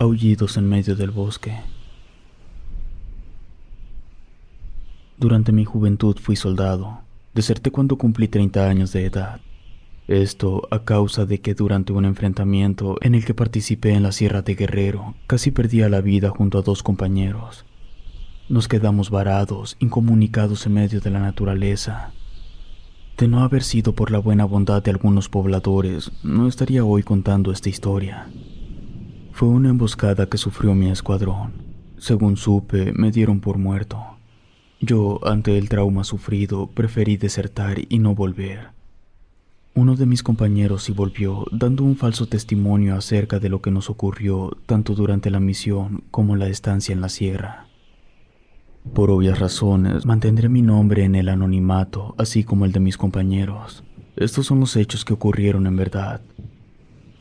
Aullidos en medio del bosque. Durante mi juventud fui soldado. Deserté cuando cumplí 30 años de edad. Esto a causa de que durante un enfrentamiento en el que participé en la Sierra de Guerrero, casi perdí la vida junto a 2 compañeros. Nos quedamos varados, incomunicados en medio de la naturaleza. De no haber sido por la buena voluntad de algunos pobladores, no estaría hoy contando esta historia. Fue una emboscada que sufrió mi escuadrón. Según supe, me dieron por muerto. Yo, ante el trauma sufrido, preferí desertar y no volver. Uno de mis compañeros sí volvió, dando un falso testimonio acerca de lo que nos ocurrió tanto durante la misión como la estancia en la sierra. Por obvias razones, mantendré mi nombre en el anonimato, así como el de mis compañeros. Estos son los hechos que ocurrieron en verdad.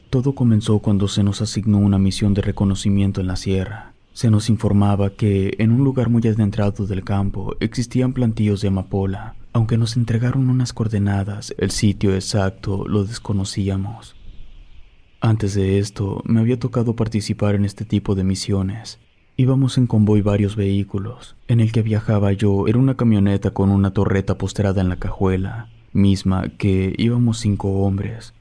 Todo comenzó cuando se nos asignó una misión de reconocimiento en la sierra. Se nos informaba que, en un lugar muy adentrado del campo, existían plantíos de amapola. Aunque nos entregaron unas coordenadas, el sitio exacto lo desconocíamos. Antes de esto, me había tocado participar en este tipo de misiones. Íbamos en convoy varios vehículos. En el que viajaba yo era una camioneta con una torreta postrada en la cajuela, misma que íbamos 5 hombres.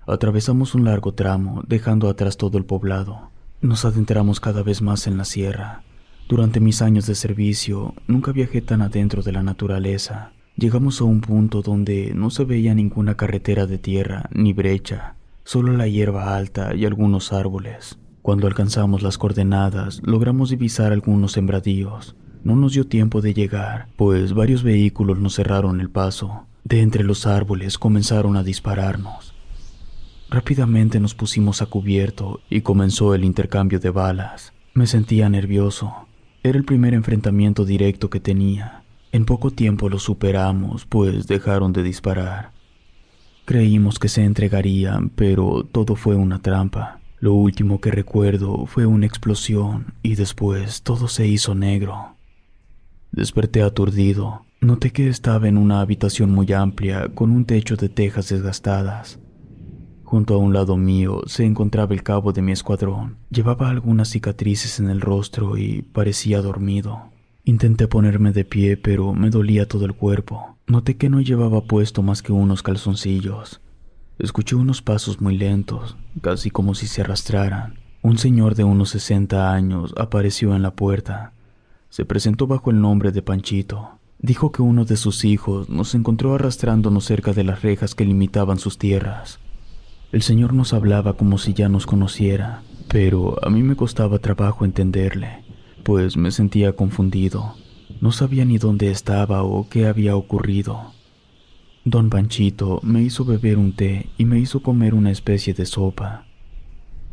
Atravesamos un largo tramo, dejando atrás todo el poblado. Nos adentramos cada vez más en la sierra. Durante mis años de servicio, nunca viajé tan adentro de la naturaleza. Llegamos a un punto donde no se veía ninguna carretera de tierra ni brecha, solo la hierba alta y algunos árboles. Cuando alcanzamos las coordenadas, logramos divisar algunos sembradíos. No nos dio tiempo de llegar, pues varios vehículos nos cerraron el paso. De entre los árboles comenzaron a dispararnos. Rápidamente nos pusimos a cubierto y comenzó el intercambio de balas. Me sentía nervioso. Era el primer enfrentamiento directo que tenía. En poco tiempo lo superamos, pues dejaron de disparar. Creímos que se entregarían, pero todo fue una trampa. Lo último que recuerdo fue una explosión y después todo se hizo negro. Desperté aturdido. Noté que estaba en una habitación muy amplia con un techo de tejas desgastadas. Junto a un lado mío se encontraba el cabo de mi escuadrón. Llevaba algunas cicatrices en el rostro y parecía dormido. Intenté ponerme de pie, pero me dolía todo el cuerpo. Noté que no llevaba puesto más que unos calzoncillos. Escuché unos pasos muy lentos, casi como si se arrastraran. Un señor de unos 60 años apareció en la puerta. Se presentó bajo el nombre de Panchito. Dijo que uno de sus hijos nos encontró arrastrándonos cerca de las rejas que limitaban sus tierras. El señor nos hablaba como si ya nos conociera, pero a mí me costaba trabajo entenderle, pues me sentía confundido. No sabía ni dónde estaba o qué había ocurrido. Don Panchito me hizo beber un té y me hizo comer una especie de sopa.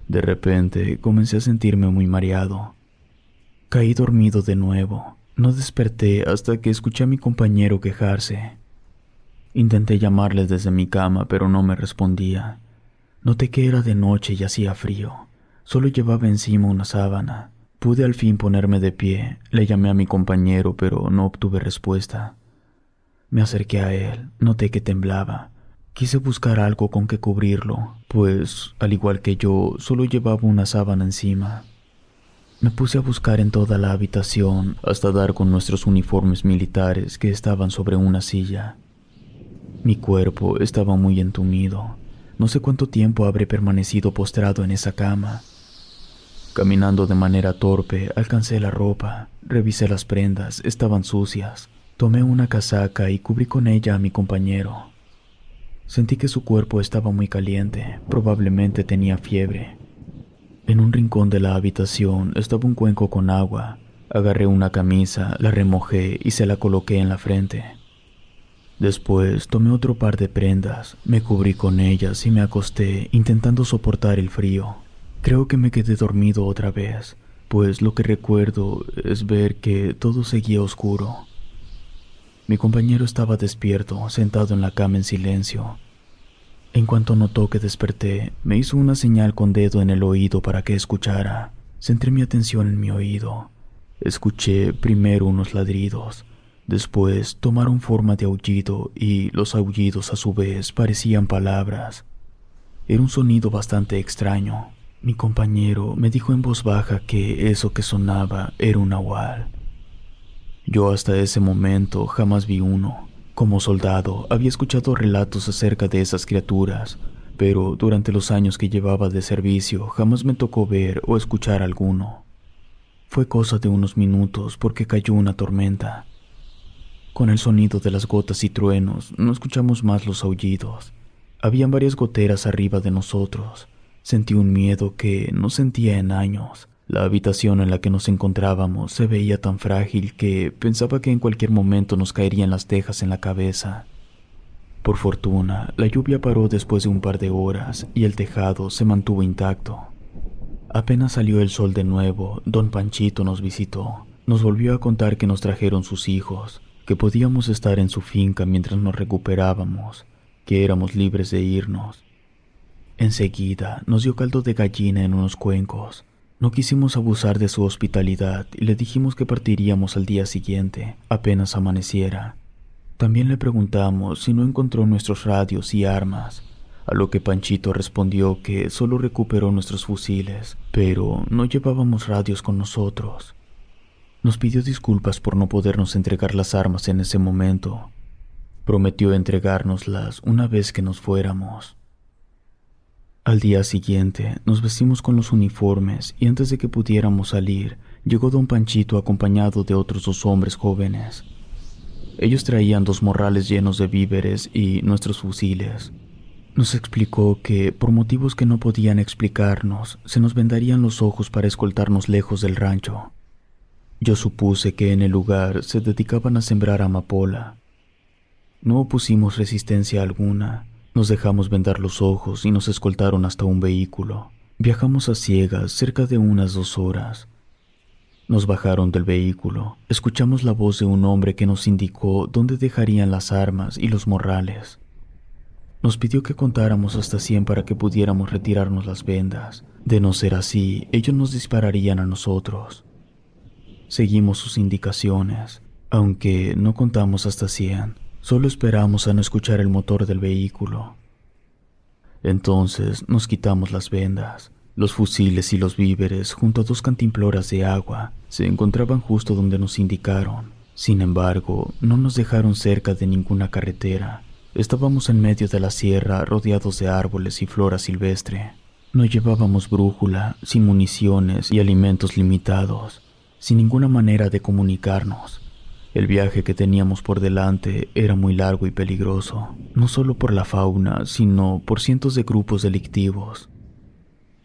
De repente comencé a sentirme muy mareado. Caí dormido de nuevo. No desperté hasta que escuché a mi compañero quejarse. Intenté llamarle desde mi cama, pero no me respondía. Noté que era de noche y hacía frío. Solo llevaba encima una sábana. Pude al fin ponerme de pie. Le llamé a mi compañero, pero no obtuve respuesta. Me acerqué a él. Noté que temblaba. Quise buscar algo con que cubrirlo, pues, al igual que yo, solo llevaba una sábana encima. Me puse a buscar en toda la habitación hasta dar con nuestros uniformes militares que estaban sobre una silla. Mi cuerpo estaba muy entumido. No sé cuánto tiempo habré permanecido postrado en esa cama. Caminando de manera torpe, alcancé la ropa, revisé las prendas, estaban sucias. Tomé una casaca y cubrí con ella a mi compañero. Sentí que su cuerpo estaba muy caliente, probablemente tenía fiebre. En un rincón de la habitación estaba un cuenco con agua. Agarré una camisa, la remojé y se la coloqué en la frente. Después tomé otro par de prendas, me cubrí con ellas y me acosté intentando soportar el frío. Creo que me quedé dormido otra vez, pues lo que recuerdo es ver que todo seguía oscuro. Mi compañero estaba despierto, sentado en la cama en silencio. En cuanto notó que desperté, me hizo una señal con dedo en el oído para que escuchara. Centré mi atención en mi oído. Escuché primero unos ladridos. Después tomaron forma de aullido y los aullidos a su vez parecían palabras. Era un sonido bastante extraño. Mi compañero me dijo en voz baja que eso que sonaba era un nahual. Yo hasta ese momento jamás vi uno. Como soldado había escuchado relatos acerca de esas criaturas, pero durante los años que llevaba de servicio jamás me tocó ver o escuchar alguno. Fue cosa de unos minutos porque cayó una tormenta. Con el sonido de las gotas y truenos no escuchamos más los aullidos. Habían varias goteras arriba de nosotros. Sentí un miedo que no sentía en años. La habitación en la que nos encontrábamos se veía tan frágil que pensaba que en cualquier momento nos caerían las tejas en la cabeza. Por fortuna, la lluvia paró después de un par de horas y el tejado se mantuvo intacto. Apenas salió el sol de nuevo, don Panchito nos visitó. Nos volvió a contar que nos trajeron sus hijos, que podíamos estar en su finca mientras nos recuperábamos, que éramos libres de irnos. Enseguida nos dio caldo de gallina en unos cuencos. No quisimos abusar de su hospitalidad y le dijimos que partiríamos al día siguiente, apenas amaneciera. También le preguntamos si no encontró nuestros radios y armas, a lo que Panchito respondió que solo recuperó nuestros fusiles, pero no llevábamos radios con nosotros. Nos pidió disculpas por no podernos entregar las armas en ese momento. Prometió entregárnoslas una vez que nos fuéramos. Al día siguiente nos vestimos con los uniformes y antes de que pudiéramos salir, llegó don Panchito acompañado de otros 2 hombres jóvenes. Ellos traían 2 morrales llenos de víveres y nuestros fusiles. Nos explicó que, por motivos que no podían explicarnos, se nos vendarían los ojos para escoltarnos lejos del rancho. Yo supuse que en el lugar se dedicaban a sembrar amapola. No opusimos resistencia alguna. Nos dejamos vendar los ojos y nos escoltaron hasta un vehículo. Viajamos a ciegas cerca de unas 2 horas. Nos bajaron del vehículo. Escuchamos la voz de un hombre que nos indicó dónde dejarían las armas y los morrales. Nos pidió que contáramos hasta 100 para que pudiéramos retirarnos las vendas. De no ser así, ellos nos dispararían a nosotros. Seguimos sus indicaciones, aunque no contamos hasta 100. Solo esperamos a no escuchar el motor del vehículo. Entonces nos quitamos las vendas. Los fusiles y los víveres, junto a 2 cantimploras de agua, se encontraban justo donde nos indicaron. Sin embargo, no nos dejaron cerca de ninguna carretera. Estábamos en medio de la sierra, rodeados de árboles y flora silvestre. No llevábamos brújula, sin municiones y alimentos limitados, sin ninguna manera de comunicarnos. El viaje que teníamos por delante era muy largo y peligroso, no solo por la fauna, sino por cientos de grupos delictivos.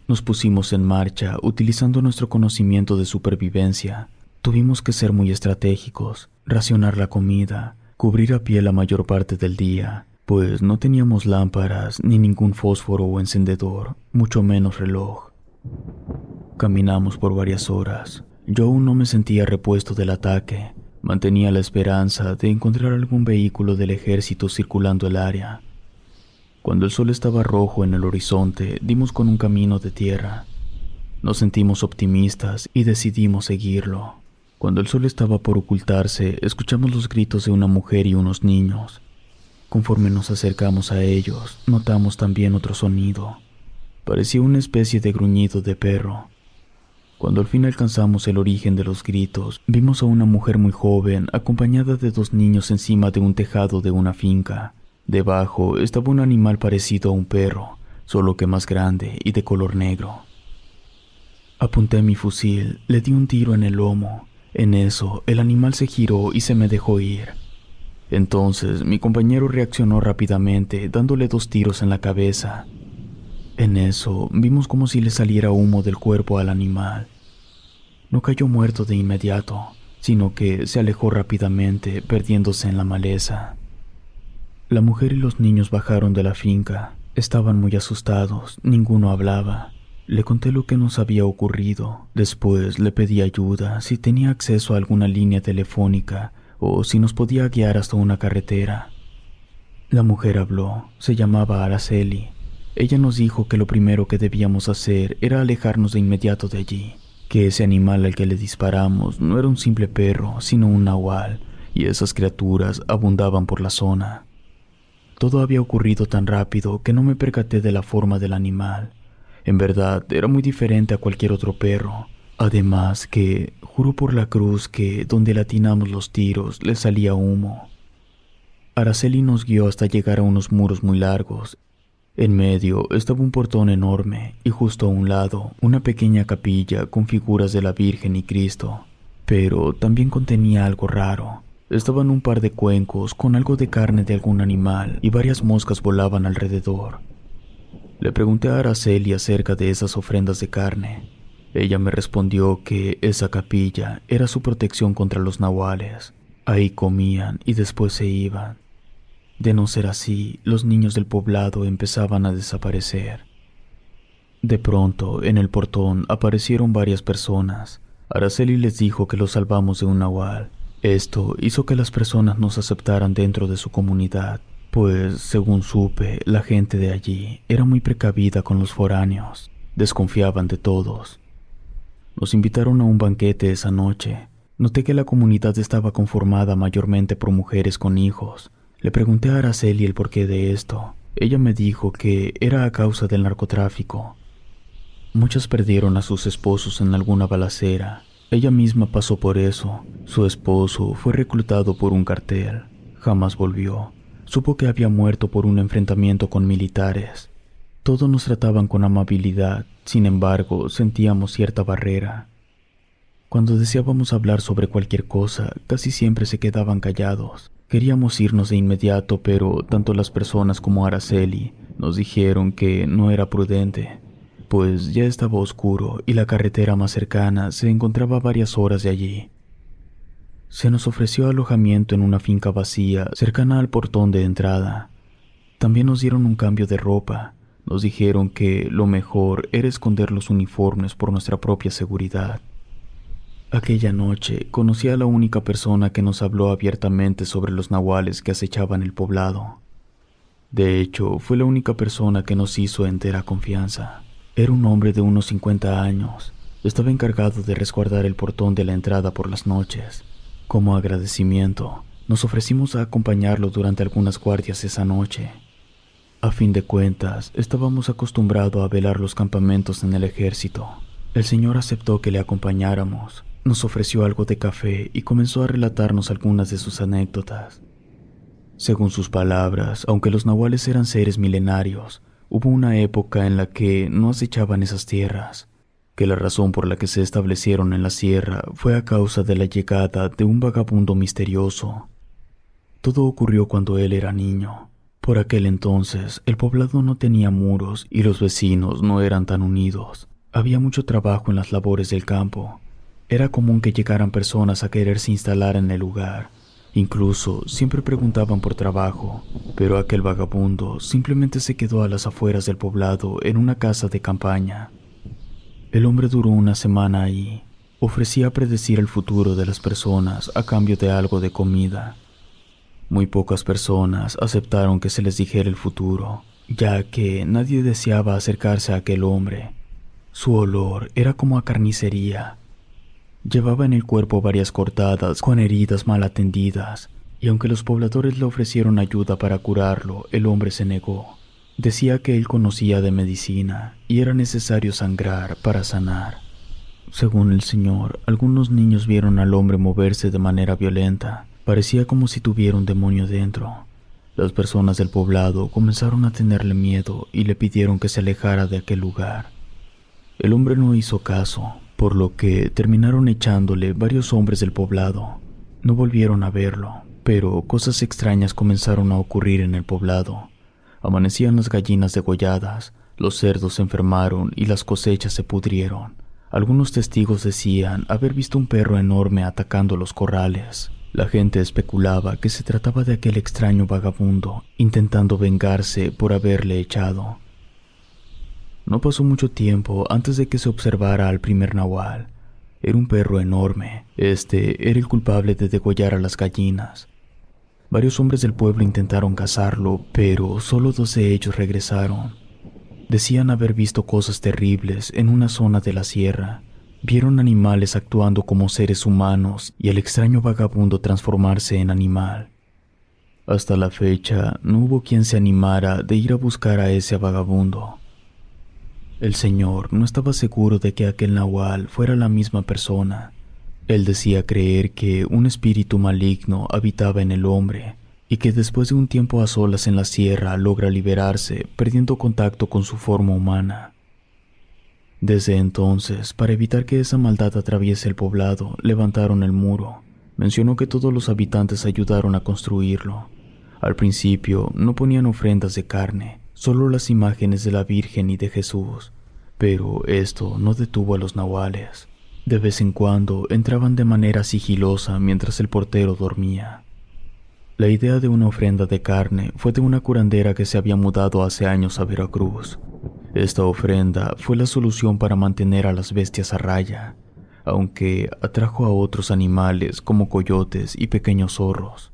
Nos pusimos en marcha utilizando nuestro conocimiento de supervivencia. Tuvimos que ser muy estratégicos, racionar la comida, cubrir a pie la mayor parte del día, pues no teníamos lámparas ni ningún fósforo o encendedor, mucho menos reloj. Caminamos por varias horas. Yo aún no me sentía repuesto del ataque. Mantenía la esperanza de encontrar algún vehículo del ejército circulando el área. Cuando el sol estaba rojo en el horizonte, dimos con un camino de tierra. Nos sentimos optimistas y decidimos seguirlo. Cuando el sol estaba por ocultarse, escuchamos los gritos de una mujer y unos niños. Conforme nos acercamos a ellos, notamos también otro sonido. Parecía una especie de gruñido de perro. Cuando al fin alcanzamos el origen de los gritos, vimos a una mujer muy joven acompañada de 2 niños encima de un tejado de una finca. Debajo estaba un animal parecido a un perro, solo que más grande y de color negro. Apunté mi fusil, le di un tiro en el lomo. En eso, el animal se giró y se me dejó ir. Entonces, mi compañero reaccionó rápidamente, dándole 2 tiros en la cabeza. En eso, vimos como si le saliera humo del cuerpo al animal. No cayó muerto de inmediato, sino que se alejó rápidamente, perdiéndose en la maleza. La mujer y los niños bajaron de la finca. Estaban muy asustados, ninguno hablaba. Le conté lo que nos había ocurrido. Después le pedí ayuda, si tenía acceso a alguna línea telefónica o si nos podía guiar hasta una carretera. La mujer habló, se llamaba Araceli. Ella nos dijo que lo primero que debíamos hacer era alejarnos de inmediato de allí, que ese animal al que le disparamos no era un simple perro, sino un nahual, y esas criaturas abundaban por la zona. Todo había ocurrido tan rápido que no me percaté de la forma del animal. En verdad, era muy diferente a cualquier otro perro. Además que, juro por la cruz que donde le atinamos los tiros le salía humo. Araceli nos guió hasta llegar a unos muros muy largos. En medio estaba un portón enorme y justo a un lado una pequeña capilla con figuras de la Virgen y Cristo. Pero también contenía algo raro. Estaban un par de cuencos con algo de carne de algún animal y varias moscas volaban alrededor. Le pregunté a Araceli acerca de esas ofrendas de carne. Ella me respondió que esa capilla era su protección contra los nahuales. Ahí comían y después se iban. De no ser así, los niños del poblado empezaban a desaparecer. De pronto, en el portón aparecieron varias personas. Araceli les dijo que los salvamos de un nahual. Esto hizo que las personas nos aceptaran dentro de su comunidad, pues, según supe, la gente de allí era muy precavida con los foráneos. Desconfiaban de todos. Nos invitaron a un banquete esa noche. Noté que la comunidad estaba conformada mayormente por mujeres con hijos. Le pregunté a Araceli el porqué de esto. Ella me dijo que era a causa del narcotráfico. Muchas perdieron a sus esposos en alguna balacera. Ella misma pasó por eso. Su esposo fue reclutado por un cartel. Jamás volvió. Supo que había muerto por un enfrentamiento con militares. Todos nos trataban con amabilidad, sin embargo, sentíamos cierta barrera. Cuando deseábamos hablar sobre cualquier cosa, casi siempre se quedaban callados. Queríamos irnos de inmediato, pero tanto las personas como Araceli nos dijeron que no era prudente, pues ya estaba oscuro y la carretera más cercana se encontraba a varias horas de allí. Se nos ofreció alojamiento en una finca vacía cercana al portón de entrada. También nos dieron un cambio de ropa. Nos dijeron que lo mejor era esconder los uniformes por nuestra propia seguridad. Aquella noche conocí a la única persona que nos habló abiertamente sobre los nahuales que acechaban el poblado. De hecho, fue la única persona que nos hizo entera confianza. Era un hombre de unos 50 años. Estaba encargado de resguardar el portón de la entrada por las noches. Como agradecimiento, nos ofrecimos a acompañarlo durante algunas guardias esa noche. A fin de cuentas, estábamos acostumbrados a velar los campamentos en el ejército. El señor aceptó que le acompañáramos. Nos ofreció algo de café y comenzó a relatarnos algunas de sus anécdotas. Según sus palabras, aunque los nahuales eran seres milenarios, hubo una época en la que no acechaban esas tierras, que la razón por la que se establecieron en la sierra fue a causa de la llegada de un vagabundo misterioso. Todo ocurrió cuando él era niño. Por aquel entonces, el poblado no tenía muros y los vecinos no eran tan unidos. Había mucho trabajo en las labores del campo. Era común que llegaran personas a quererse instalar en el lugar. Incluso siempre preguntaban por trabajo, pero aquel vagabundo simplemente se quedó a las afueras del poblado en una casa de campaña. El hombre duró una semana ahí. Ofrecía predecir el futuro de las personas a cambio de algo de comida. Muy pocas personas aceptaron que se les dijera el futuro, ya que nadie deseaba acercarse a aquel hombre. Su olor era como a carnicería. Llevaba en el cuerpo varias cortadas con heridas mal atendidas, y aunque los pobladores le ofrecieron ayuda para curarlo, el hombre se negó. Decía que él conocía de medicina y era necesario sangrar para sanar. Según el señor, algunos niños vieron al hombre moverse de manera violenta. Parecía como si tuviera un demonio dentro. Las personas del poblado comenzaron a tenerle miedo y le pidieron que se alejara de aquel lugar. El hombre no hizo caso, por lo que terminaron echándole varios hombres del poblado. No volvieron a verlo, pero cosas extrañas comenzaron a ocurrir en el poblado. Amanecían las gallinas degolladas, los cerdos se enfermaron y las cosechas se pudrieron. Algunos testigos decían haber visto un perro enorme atacando los corrales. La gente especulaba que se trataba de aquel extraño vagabundo, intentando vengarse por haberle echado. No pasó mucho tiempo antes de que se observara al primer nahual. Era un perro enorme. Este era el culpable de degollar a las gallinas. Varios hombres del pueblo intentaron cazarlo, pero solo 2 de ellos regresaron. Decían haber visto cosas terribles en una zona de la sierra. Vieron animales actuando como seres humanos y al extraño vagabundo transformarse en animal. Hasta la fecha, no hubo quien se animara de ir a buscar a ese vagabundo. El señor no estaba seguro de que aquel nahual fuera la misma persona. Él decía creer que un espíritu maligno habitaba en el hombre y que después de un tiempo a solas en la sierra logra liberarse, perdiendo contacto con su forma humana. Desde entonces, para evitar que esa maldad atraviese el poblado, levantaron el muro. Mencionó que todos los habitantes ayudaron a construirlo. Al principio no ponían ofrendas de carne, solo las imágenes de la Virgen y de Jesús, pero esto no detuvo a los nahuales. De vez en cuando entraban de manera sigilosa mientras el portero dormía. La idea de una ofrenda de carne fue de una curandera que se había mudado hace años a Veracruz. Esta ofrenda fue la solución para mantener a las bestias a raya, aunque atrajo a otros animales como coyotes y pequeños zorros.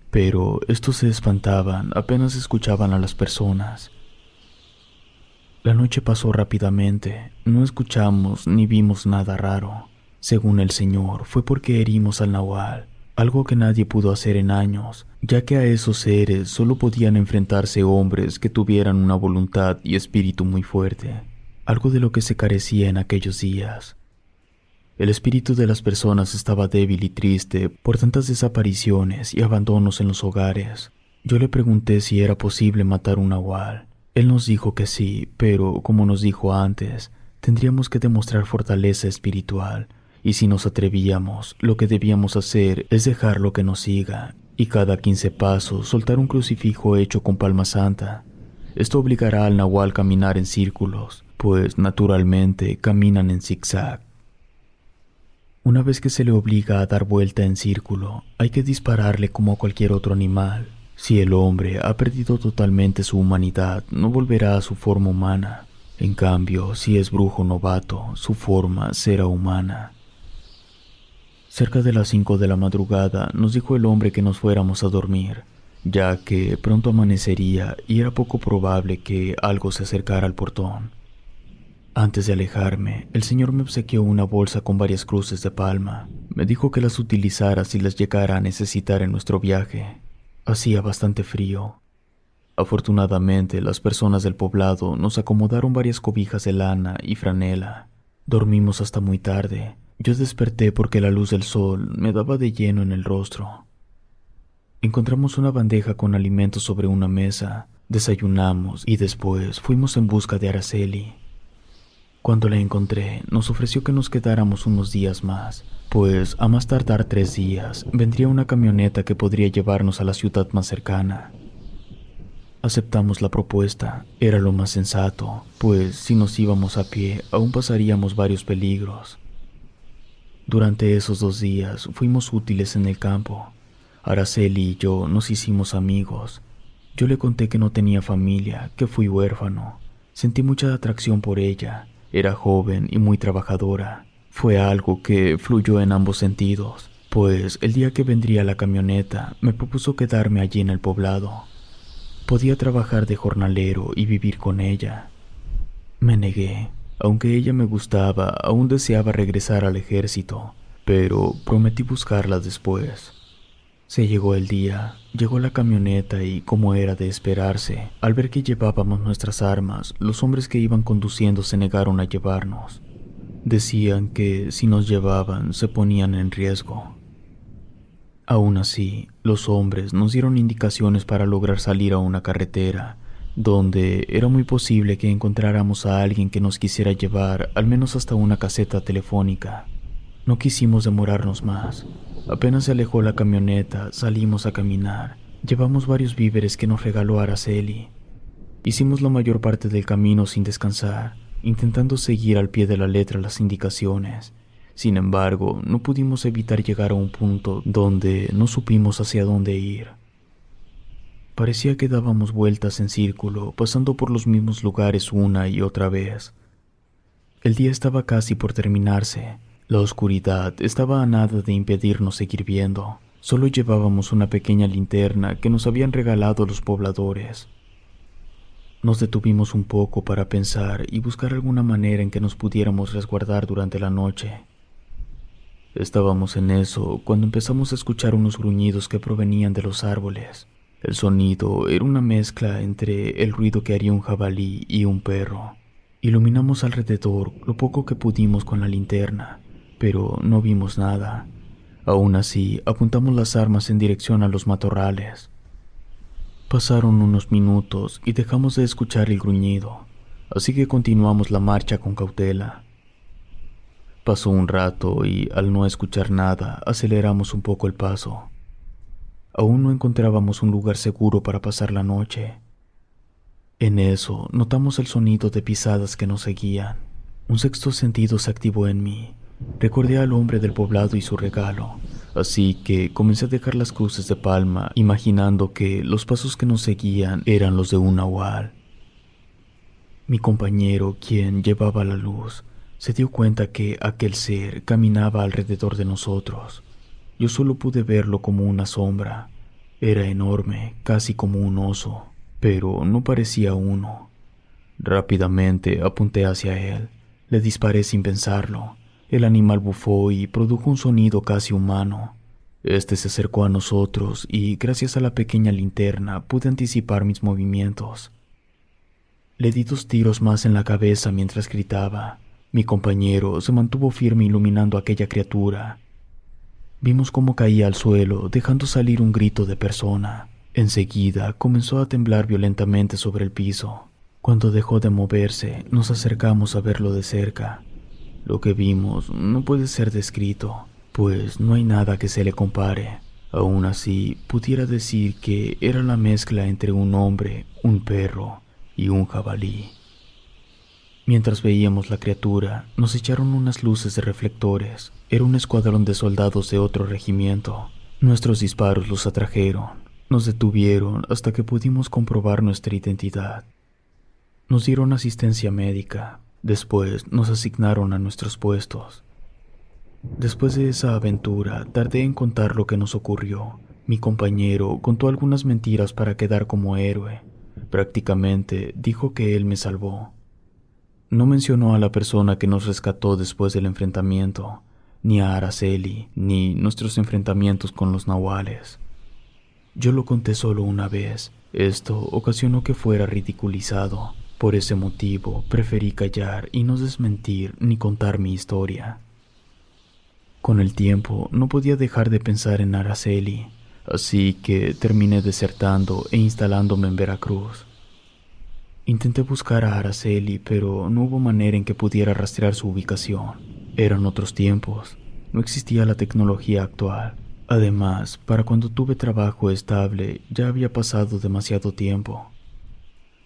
Pero estos se espantaban apenas escuchaban a las personas. La noche pasó rápidamente, no escuchamos ni vimos nada raro. Según el señor, fue porque herimos al nahual, algo que nadie pudo hacer en años, ya que a esos seres solo podían enfrentarse hombres que tuvieran una voluntad y espíritu muy fuerte, algo de lo que se carecía en aquellos días. El espíritu de las personas estaba débil y triste por tantas desapariciones y abandonos en los hogares. Yo le pregunté si era posible matar un nahual. Él nos dijo que sí, pero como nos dijo antes, tendríamos que demostrar fortaleza espiritual, y si nos atrevíamos, lo que debíamos hacer es dejarlo que nos siga, y cada 15 pasos soltar un crucifijo hecho con palma santa. Esto obligará al nahual a caminar en círculos, pues naturalmente caminan en zigzag. Una vez que se le obliga a dar vuelta en círculo, hay que dispararle como a cualquier otro animal. Si el hombre ha perdido totalmente su humanidad, no volverá a su forma humana. En cambio, si es brujo novato, su forma será humana. Cerca de las 5 de la madrugada nos dijo el hombre que nos fuéramos a dormir, ya que pronto amanecería y era poco probable que algo se acercara al portón. Antes de alejarme, el señor me obsequió una bolsa con varias cruces de palma. Me dijo que las utilizara si las llegara a necesitar en nuestro viaje. Hacía bastante frío. Afortunadamente, las personas del poblado nos acomodaron varias cobijas de lana y franela. Dormimos hasta muy tarde. Yo desperté porque la luz del sol me daba de lleno en el rostro. Encontramos una bandeja con alimentos sobre una mesa, desayunamos y después fuimos en busca de Araceli. Cuando la encontré, nos ofreció que nos quedáramos unos días más, pues a más tardar 3 días vendría una camioneta que podría llevarnos a la ciudad más cercana. Aceptamos la propuesta, era lo más sensato, pues si nos íbamos a pie aún pasaríamos varios peligros. Durante esos 2 días fuimos útiles en el campo. Araceli y yo nos hicimos amigos. Yo le conté que no tenía familia, que fui huérfano. Sentí mucha atracción por ella, era joven y muy trabajadora. Fue algo que fluyó en ambos sentidos, pues el día que vendría la camioneta me propuso quedarme allí en el poblado. Podía trabajar de jornalero y vivir con ella. Me negué. Aunque ella me gustaba, aún deseaba regresar al ejército, pero prometí buscarla después. Se llegó el día, llegó la camioneta y, como era de esperarse, al ver que llevábamos nuestras armas, los hombres que iban conduciendo se negaron a llevarnos. Decían que si nos llevaban se ponían en riesgo. Aún así, los hombres nos dieron indicaciones para lograr salir a una carretera, donde era muy posible que encontráramos a alguien que nos quisiera llevar al menos hasta una caseta telefónica. No quisimos demorarnos más. Apenas se alejó la camioneta, salimos a caminar. Llevamos varios víveres que nos regaló Araceli. Hicimos la mayor parte del camino sin descansar, intentando seguir al pie de la letra las indicaciones. Sin embargo, no pudimos evitar llegar a un punto donde no supimos hacia dónde ir. Parecía que dábamos vueltas en círculo, pasando por los mismos lugares una y otra vez. El día estaba casi por terminarse. La oscuridad estaba a nada de impedirnos seguir viendo. Solo llevábamos una pequeña linterna que nos habían regalado los pobladores. Nos detuvimos un poco para pensar y buscar alguna manera en que nos pudiéramos resguardar durante la noche. Estábamos en eso cuando empezamos a escuchar unos gruñidos que provenían de los árboles. El sonido era una mezcla entre el ruido que haría un jabalí y un perro. Iluminamos alrededor lo poco que pudimos con la linterna, pero no vimos nada. Aún así, apuntamos las armas en dirección a los matorrales. Pasaron unos minutos y dejamos de escuchar el gruñido, así que continuamos la marcha con cautela. Pasó un rato y, al no escuchar nada, aceleramos un poco el paso. Aún no encontrábamos un lugar seguro para pasar la noche. En eso, notamos el sonido de pisadas que nos seguían. Un sexto sentido se activó en mí. Recordé al hombre del poblado y su regalo, así que comencé a dejar las cruces de palma, imaginando que los pasos que nos seguían eran los de un nahual. Mi compañero, quien llevaba la luz, se dio cuenta que aquel ser caminaba alrededor de nosotros. Yo solo pude verlo como una sombra. Era enorme, casi como un oso, pero no parecía uno. Rápidamente apunté hacia él. Le disparé sin pensarlo. El animal bufó y produjo un sonido casi humano. Este se acercó a nosotros y, gracias a la pequeña linterna, pude anticipar mis movimientos. Le di 2 tiros más en la cabeza mientras gritaba. Mi compañero se mantuvo firme iluminando a aquella criatura. Vimos cómo caía al suelo, dejando salir un grito de persona. Enseguida comenzó a temblar violentamente sobre el piso. Cuando dejó de moverse, nos acercamos a verlo de cerca. Lo que vimos no puede ser descrito, pues no hay nada que se le compare. Aún así, pudiera decir que era la mezcla entre un hombre, un perro y un jabalí. Mientras veíamos la criatura, nos echaron unas luces de reflectores. Era un escuadrón de soldados de otro regimiento. Nuestros disparos los atrajeron. Nos detuvieron hasta que pudimos comprobar nuestra identidad. Nos dieron asistencia médica. Después nos asignaron a nuestros puestos. Después de esa aventura, tardé en contar lo que nos ocurrió. Mi compañero contó algunas mentiras para quedar como héroe. Prácticamente dijo que él me salvó. No mencionó a la persona que nos rescató después del enfrentamiento, ni a Araceli, ni nuestros enfrentamientos con los nahuales. Yo lo conté solo una vez. Esto ocasionó que fuera ridiculizado. Por ese motivo, preferí callar y no desmentir ni contar mi historia. Con el tiempo, no podía dejar de pensar en Araceli, así que terminé desertando e instalándome en Veracruz. Intenté buscar a Araceli, pero no hubo manera en que pudiera rastrear su ubicación. Eran otros tiempos. No existía la tecnología actual. Además, para cuando tuve trabajo estable, ya había pasado demasiado tiempo.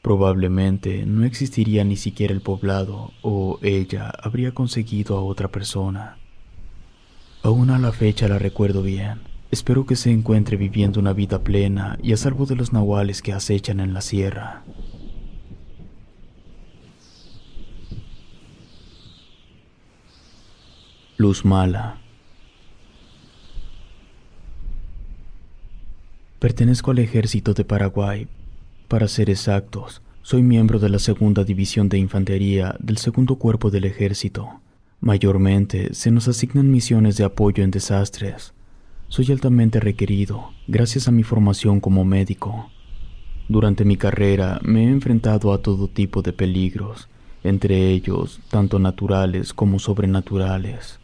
Probablemente no existiría ni siquiera el poblado, o ella habría conseguido a otra persona. Aún a la fecha la recuerdo bien. Espero que se encuentre viviendo una vida plena y a salvo de los nahuales que acechan en la sierra. Luz mala. Pertenezco al ejército de Paraguay. Para ser exactos, soy miembro de la Segunda División de Infantería del Segundo Cuerpo del Ejército. Mayormente se nos asignan misiones de apoyo en desastres. Soy altamente requerido, gracias a mi formación como médico. Durante mi carrera me he enfrentado a todo tipo de peligros, entre ellos tanto naturales como sobrenaturales.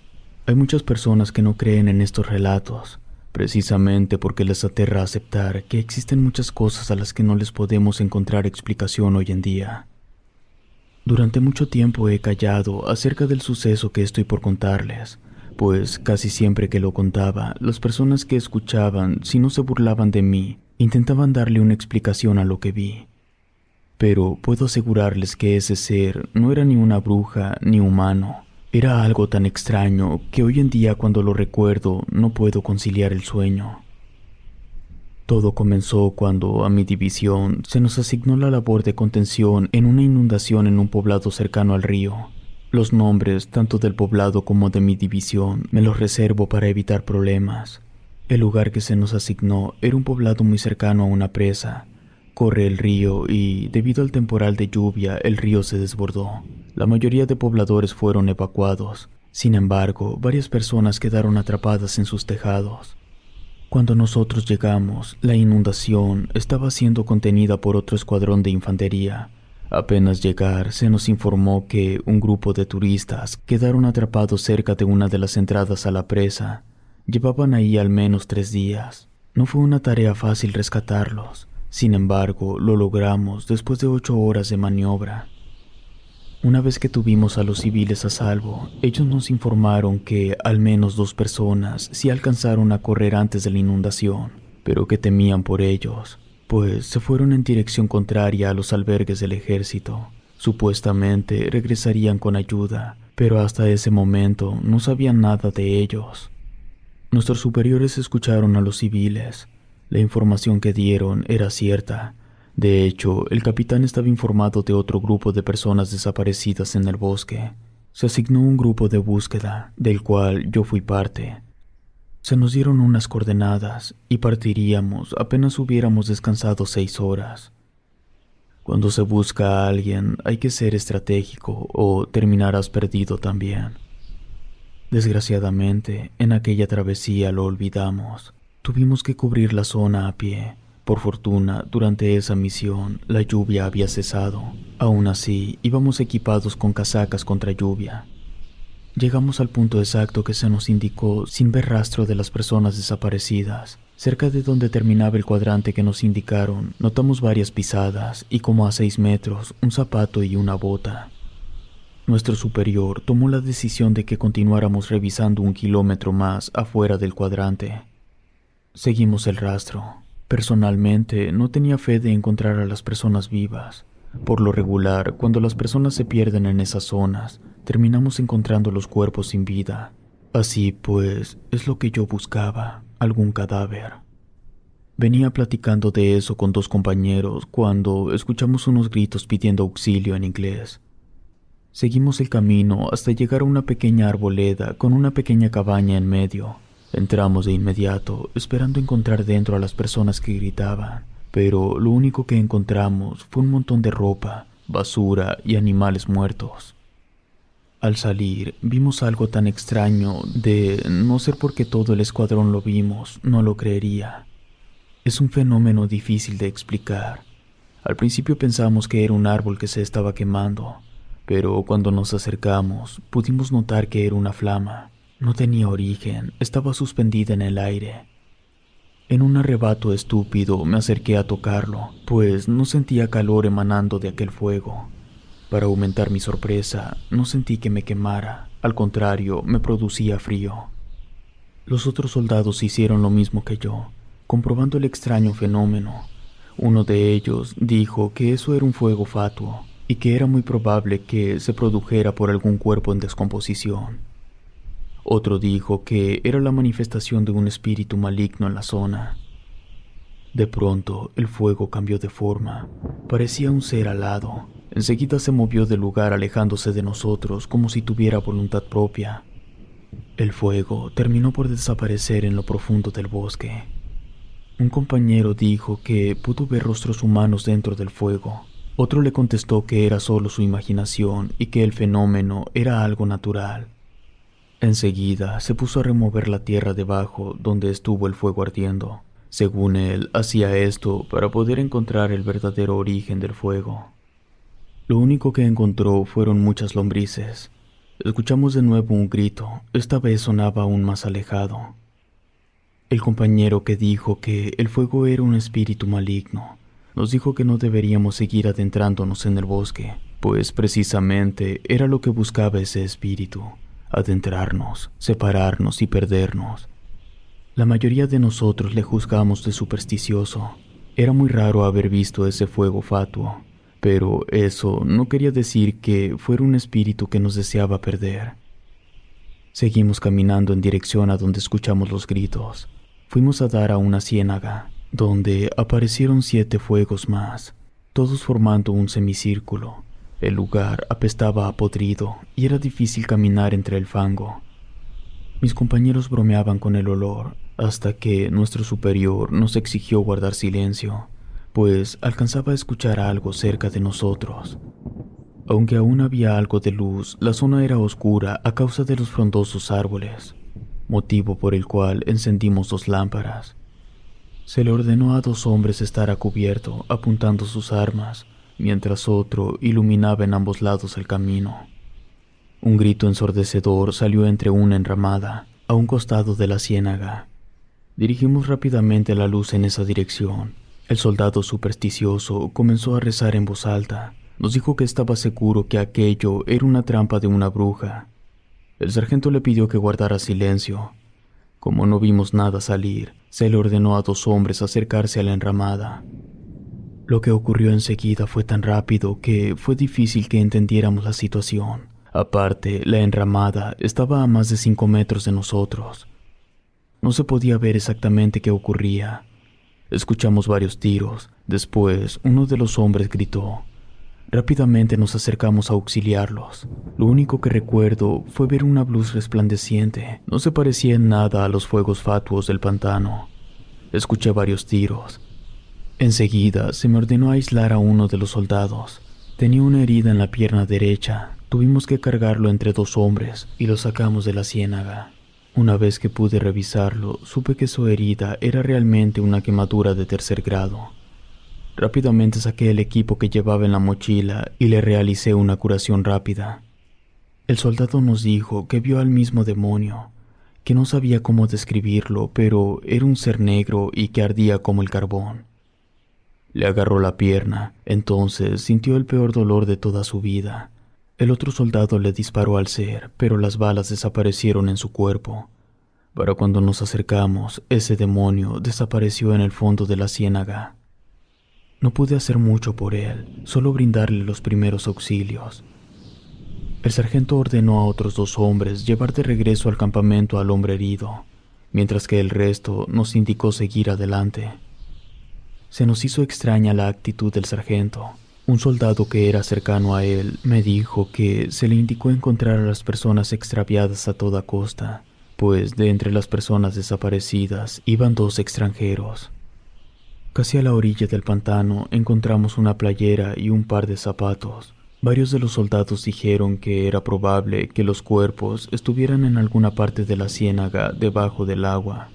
Hay muchas personas que no creen en estos relatos, precisamente porque les aterra aceptar que existen muchas cosas a las que no les podemos encontrar explicación hoy en día. Durante mucho tiempo he callado acerca del suceso que estoy por contarles, pues casi siempre que lo contaba, las personas que escuchaban, si no se burlaban de mí, intentaban darle una explicación a lo que vi. Pero puedo asegurarles que ese ser no era ni una bruja ni humano. Era algo tan extraño que hoy en día cuando lo recuerdo no puedo conciliar el sueño. Todo comenzó cuando a mi división se nos asignó la labor de contención en una inundación en un poblado cercano al río. Los nombres tanto del poblado como de mi división me los reservo para evitar problemas. El lugar que se nos asignó era un poblado muy cercano a una presa. Corre el río y, debido al temporal de lluvia, el río se desbordó. La mayoría de pobladores fueron evacuados. Sin embargo, varias personas quedaron atrapadas en sus tejados. Cuando nosotros llegamos, la inundación estaba siendo contenida por otro escuadrón de infantería. Apenas llegar, se nos informó que un grupo de turistas quedaron atrapados cerca de una de las entradas a la presa. Llevaban ahí al menos 3 días. No fue una tarea fácil rescatarlos. Sin embargo, lo logramos después de 8 horas de maniobra. Una vez que tuvimos a los civiles a salvo, ellos nos informaron que al menos 2 personas sí alcanzaron a correr antes de la inundación, pero que temían por ellos, pues se fueron en dirección contraria a los albergues del ejército. Supuestamente regresarían con ayuda, pero hasta ese momento no sabían nada de ellos. Nuestros superiores escucharon a los civiles. La información que dieron era cierta. De hecho, el capitán estaba informado de otro grupo de personas desaparecidas en el bosque. Se asignó un grupo de búsqueda, del cual yo fui parte. Se nos dieron unas coordenadas y partiríamos apenas hubiéramos descansado 6 horas. Cuando se busca a alguien hay que ser estratégico o terminarás perdido también. Desgraciadamente, en aquella travesía lo olvidamos. Tuvimos que cubrir la zona a pie. Por fortuna, durante esa misión, la lluvia había cesado. Aún así, íbamos equipados con casacas contra lluvia. Llegamos al punto exacto que se nos indicó sin ver rastro de las personas desaparecidas. Cerca de donde terminaba el cuadrante que nos indicaron, notamos varias pisadas y como a 6 metros, un zapato y una bota. Nuestro superior tomó la decisión de que continuáramos revisando 1 kilómetro más afuera del cuadrante. Seguimos el rastro. Personalmente, no tenía fe de encontrar a las personas vivas. Por lo regular, cuando las personas se pierden en esas zonas, terminamos encontrando los cuerpos sin vida. Así pues, es lo que yo buscaba, algún cadáver. Venía platicando de eso con 2 compañeros cuando escuchamos unos gritos pidiendo auxilio en inglés. Seguimos el camino hasta llegar a una pequeña arboleda con una pequeña cabaña en medio. Entramos de inmediato, esperando encontrar dentro a las personas que gritaban, pero lo único que encontramos fue un montón de ropa, basura y animales muertos. Al salir, vimos algo tan extraño de no ser porque todo el escuadrón lo vimos, no lo creería. Es un fenómeno difícil de explicar. Al principio pensamos que era un árbol que se estaba quemando, pero cuando nos acercamos, pudimos notar que era una flama. No tenía origen, estaba suspendida en el aire. En un arrebato estúpido me acerqué a tocarlo, pues no sentía calor emanando de aquel fuego. Para aumentar mi sorpresa, no sentí que me quemara, al contrario, me producía frío. Los otros soldados hicieron lo mismo que yo, comprobando el extraño fenómeno. Uno de ellos dijo que eso era un fuego fatuo y que era muy probable que se produjera por algún cuerpo en descomposición. Otro dijo que era la manifestación de un espíritu maligno en la zona. De pronto, el fuego cambió de forma. Parecía un ser alado. Enseguida se movió del lugar alejándose de nosotros como si tuviera voluntad propia. El fuego terminó por desaparecer en lo profundo del bosque. Un compañero dijo que pudo ver rostros humanos dentro del fuego. Otro le contestó que era solo su imaginación y que el fenómeno era algo natural. Enseguida se puso a remover la tierra debajo donde estuvo el fuego ardiendo. Según él, hacía esto para poder encontrar el verdadero origen del fuego. Lo único que encontró fueron muchas lombrices. Escuchamos de nuevo un grito, esta vez sonaba aún más alejado. El compañero que dijo que el fuego era un espíritu maligno, nos dijo que no deberíamos seguir adentrándonos en el bosque, pues precisamente era lo que buscaba ese espíritu. Adentrarnos, separarnos y perdernos. La mayoría de nosotros le juzgamos de supersticioso. Era muy raro haber visto ese fuego fatuo, pero eso no quería decir que fuera un espíritu que nos deseaba perder. Seguimos caminando en dirección a donde escuchamos los gritos. Fuimos a dar a una ciénaga, donde aparecieron 7 fuegos más, todos formando un semicírculo. El lugar apestaba a podrido y era difícil caminar entre el fango. Mis compañeros bromeaban con el olor hasta que nuestro superior nos exigió guardar silencio, pues alcanzaba a escuchar algo cerca de nosotros. Aunque aún había algo de luz, la zona era oscura a causa de los frondosos árboles, motivo por el cual encendimos 2 lámparas. Se le ordenó a 2 hombres estar a cubierto, apuntando sus armas, mientras otro iluminaba en ambos lados el camino. Un grito ensordecedor salió entre una enramada, a un costado de la ciénaga. Dirigimos rápidamente la luz en esa dirección. El soldado supersticioso comenzó a rezar en voz alta. Nos dijo que estaba seguro que aquello era una trampa de una bruja. El sargento le pidió que guardara silencio. Como no vimos nada salir, se le ordenó a 2 hombres acercarse a la enramada. Lo que ocurrió enseguida fue tan rápido que fue difícil que entendiéramos la situación. Aparte, la enramada estaba a más de 5 metros de nosotros. No se podía ver exactamente qué ocurría. Escuchamos varios tiros. Después, uno de los hombres gritó. Rápidamente nos acercamos a auxiliarlos. Lo único que recuerdo fue ver una luz resplandeciente. No se parecía en nada a los fuegos fatuos del pantano. Escuché varios tiros. Enseguida se me ordenó aislar a uno de los soldados. Tenía una herida en la pierna derecha. Tuvimos que cargarlo entre 2 hombres y lo sacamos de la ciénaga. Una vez que pude revisarlo, supe que su herida era realmente una quemadura de 3er grado. Rápidamente saqué el equipo que llevaba en la mochila y le realicé una curación rápida. El soldado nos dijo que vio al mismo demonio, que no sabía cómo describirlo, pero era un ser negro y que ardía como el carbón. Le agarró la pierna, entonces sintió el peor dolor de toda su vida. El otro soldado le disparó al ser, pero las balas desaparecieron en su cuerpo. Para cuando nos acercamos, ese demonio desapareció en el fondo de la ciénaga. No pude hacer mucho por él, solo brindarle los primeros auxilios. El sargento ordenó a otros 2 hombres llevar de regreso al campamento al hombre herido, mientras que el resto nos indicó seguir adelante. Se nos hizo extraña la actitud del sargento. Un soldado que era cercano a él me dijo que se le indicó encontrar a las personas extraviadas a toda costa, pues de entre las personas desaparecidas iban 2 extranjeros. Casi a la orilla del pantano encontramos una playera y un par de zapatos. Varios de los soldados dijeron que era probable que los cuerpos estuvieran en alguna parte de la ciénaga debajo del agua.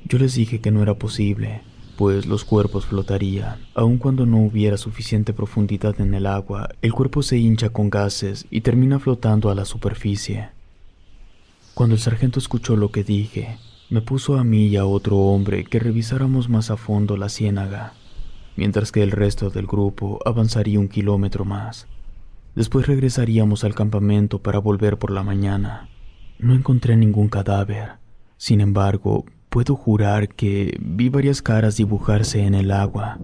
Yo les dije que no era posible, pues los cuerpos flotarían. Aun cuando no hubiera suficiente profundidad en el agua, el cuerpo se hincha con gases y termina flotando a la superficie. Cuando el sargento escuchó lo que dije, me puso a mí y a otro hombre que revisáramos más a fondo la ciénaga, mientras que el resto del grupo avanzaría 1 kilómetro más. Después regresaríamos al campamento para volver por la mañana. No encontré ningún cadáver. Sin embargo, puedo jurar que vi varias caras dibujarse en el agua.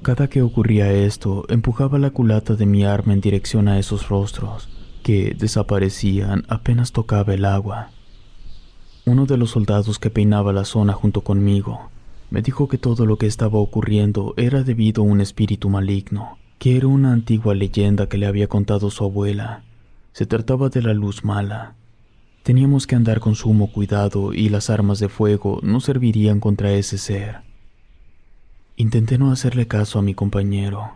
Cada que ocurría esto, empujaba la culata de mi arma en dirección a esos rostros, que desaparecían apenas tocaba el agua. Uno de los soldados que peinaba la zona junto conmigo me dijo que todo lo que estaba ocurriendo era debido a un espíritu maligno, que era una antigua leyenda que le había contado su abuela. Se trataba de la luz mala. Teníamos que andar con sumo cuidado y las armas de fuego no servirían contra ese ser. Intenté no hacerle caso a mi compañero.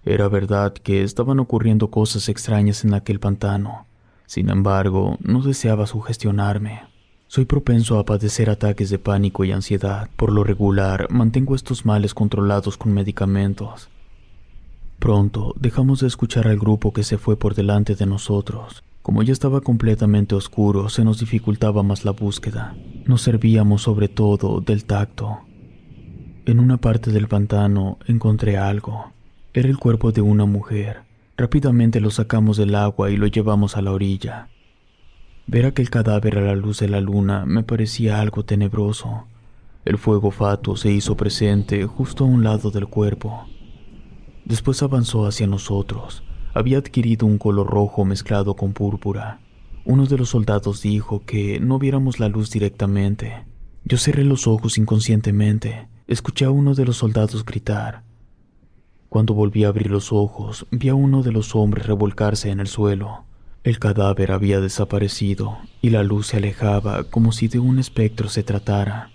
Era verdad que estaban ocurriendo cosas extrañas en aquel pantano. Sin embargo, no deseaba sugestionarme. Soy propenso a padecer ataques de pánico y ansiedad. Por lo regular, mantengo estos males controlados con medicamentos. Pronto dejamos de escuchar al grupo que se fue por delante de nosotros. Como ya estaba completamente oscuro, se nos dificultaba más la búsqueda. Nos servíamos sobre todo del tacto. En una parte del pantano encontré algo. Era el cuerpo de una mujer. Rápidamente lo sacamos del agua y lo llevamos a la orilla. Ver aquel cadáver a la luz de la luna me parecía algo tenebroso. El fuego fatuo se hizo presente justo a un lado del cuerpo. Después avanzó hacia nosotros. Había adquirido un color rojo mezclado con púrpura. Uno de los soldados dijo que no viéramos la luz directamente. Yo cerré los ojos inconscientemente. Escuché a uno de los soldados gritar. Cuando volví a abrir los ojos, vi a uno de los hombres revolcarse en el suelo. El cadáver había desaparecido y la luz se alejaba como si de un espectro se tratara.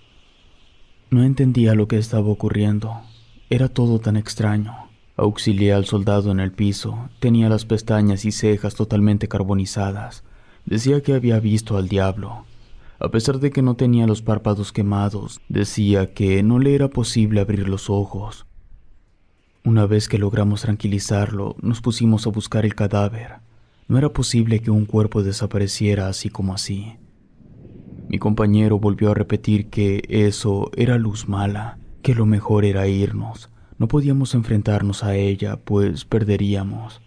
No entendía lo que estaba ocurriendo. Era todo tan extraño. Auxilié al soldado en el piso. Tenía las pestañas y cejas totalmente carbonizadas. Decía que había visto al diablo. A pesar de que no tenía los párpados quemados, decía que no le era posible abrir los ojos. Una vez que logramos tranquilizarlo, nos pusimos a buscar el cadáver. No era posible que un cuerpo desapareciera así como así. Mi compañero volvió a repetir que eso era luz mala, que lo mejor era irnos. No podíamos enfrentarnos a ella, pues perderíamos.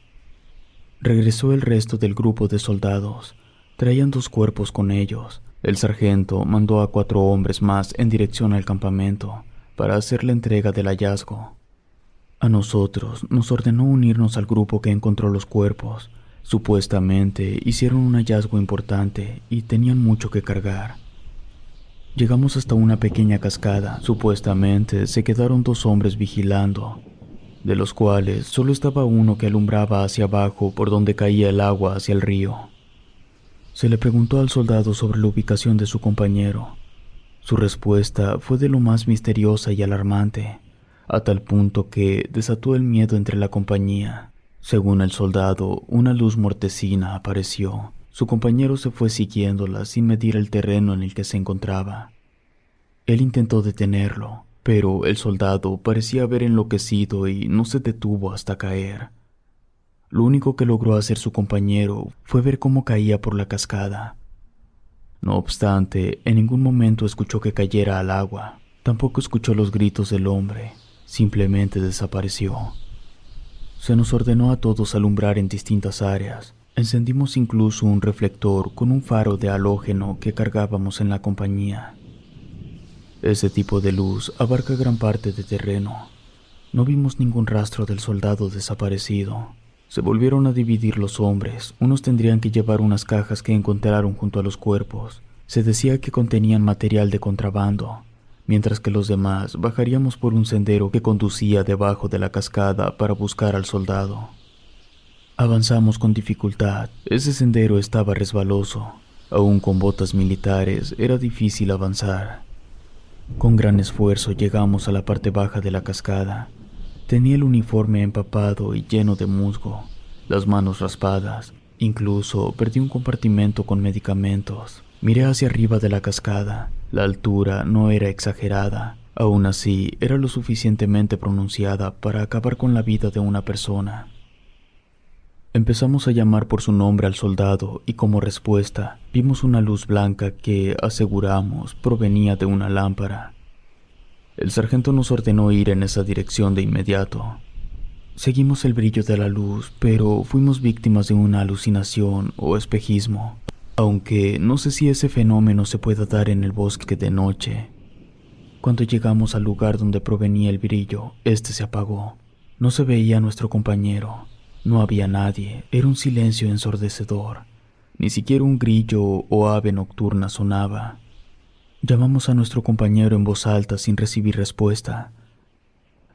Regresó el resto del grupo de soldados. Traían 2 cuerpos con ellos. El sargento mandó a 4 hombres más en dirección al campamento para hacer la entrega del hallazgo. A nosotros nos ordenó unirnos al grupo que encontró los cuerpos. Supuestamente hicieron un hallazgo importante y tenían mucho que cargar. Llegamos hasta una pequeña cascada. Supuestamente se quedaron 2 hombres vigilando, de los cuales solo estaba uno que alumbraba hacia abajo por donde caía el agua hacia el río. Se le preguntó al soldado sobre la ubicación de su compañero. Su respuesta fue de lo más misteriosa y alarmante, a tal punto que desató el miedo entre la compañía. Según el soldado, una luz mortecina apareció. Su compañero se fue siguiéndola sin medir el terreno en el que se encontraba. Él intentó detenerlo, pero el soldado parecía haber enloquecido y no se detuvo hasta caer. Lo único que logró hacer su compañero fue ver cómo caía por la cascada. No obstante, en ningún momento escuchó que cayera al agua. Tampoco escuchó los gritos del hombre. Simplemente desapareció. Se nos ordenó a todos alumbrar en distintas áreas. Encendimos incluso un reflector con un faro de halógeno que cargábamos en la compañía. Ese tipo de luz abarca gran parte de terreno. No vimos ningún rastro del soldado desaparecido. Se volvieron a dividir los hombres. Unos tendrían que llevar unas cajas que encontraron junto a los cuerpos. Se decía que contenían material de contrabando, mientras que los demás bajaríamos por un sendero que conducía debajo de la cascada para buscar al soldado. Avanzamos con dificultad. Ese sendero estaba resbaloso. Aún con botas militares era difícil avanzar. Con gran esfuerzo llegamos a la parte baja de la cascada. Tenía el uniforme empapado y lleno de musgo, las manos raspadas. Incluso perdí un compartimento con medicamentos. Miré hacia arriba de la cascada. La altura no era exagerada. Aún así, era lo suficientemente pronunciada para acabar con la vida de una persona. Empezamos a llamar por su nombre al soldado y como respuesta vimos una luz blanca que, aseguramos, provenía de una lámpara. El sargento nos ordenó ir en esa dirección de inmediato. Seguimos el brillo de la luz, pero fuimos víctimas de una alucinación o espejismo, aunque no sé si ese fenómeno se pueda dar en el bosque de noche. Cuando llegamos al lugar donde provenía el brillo, este se apagó. No se veía a nuestro compañero. No había nadie. Era un silencio ensordecedor. Ni siquiera un grillo o ave nocturna sonaba. Llamamos a nuestro compañero en voz alta sin recibir respuesta.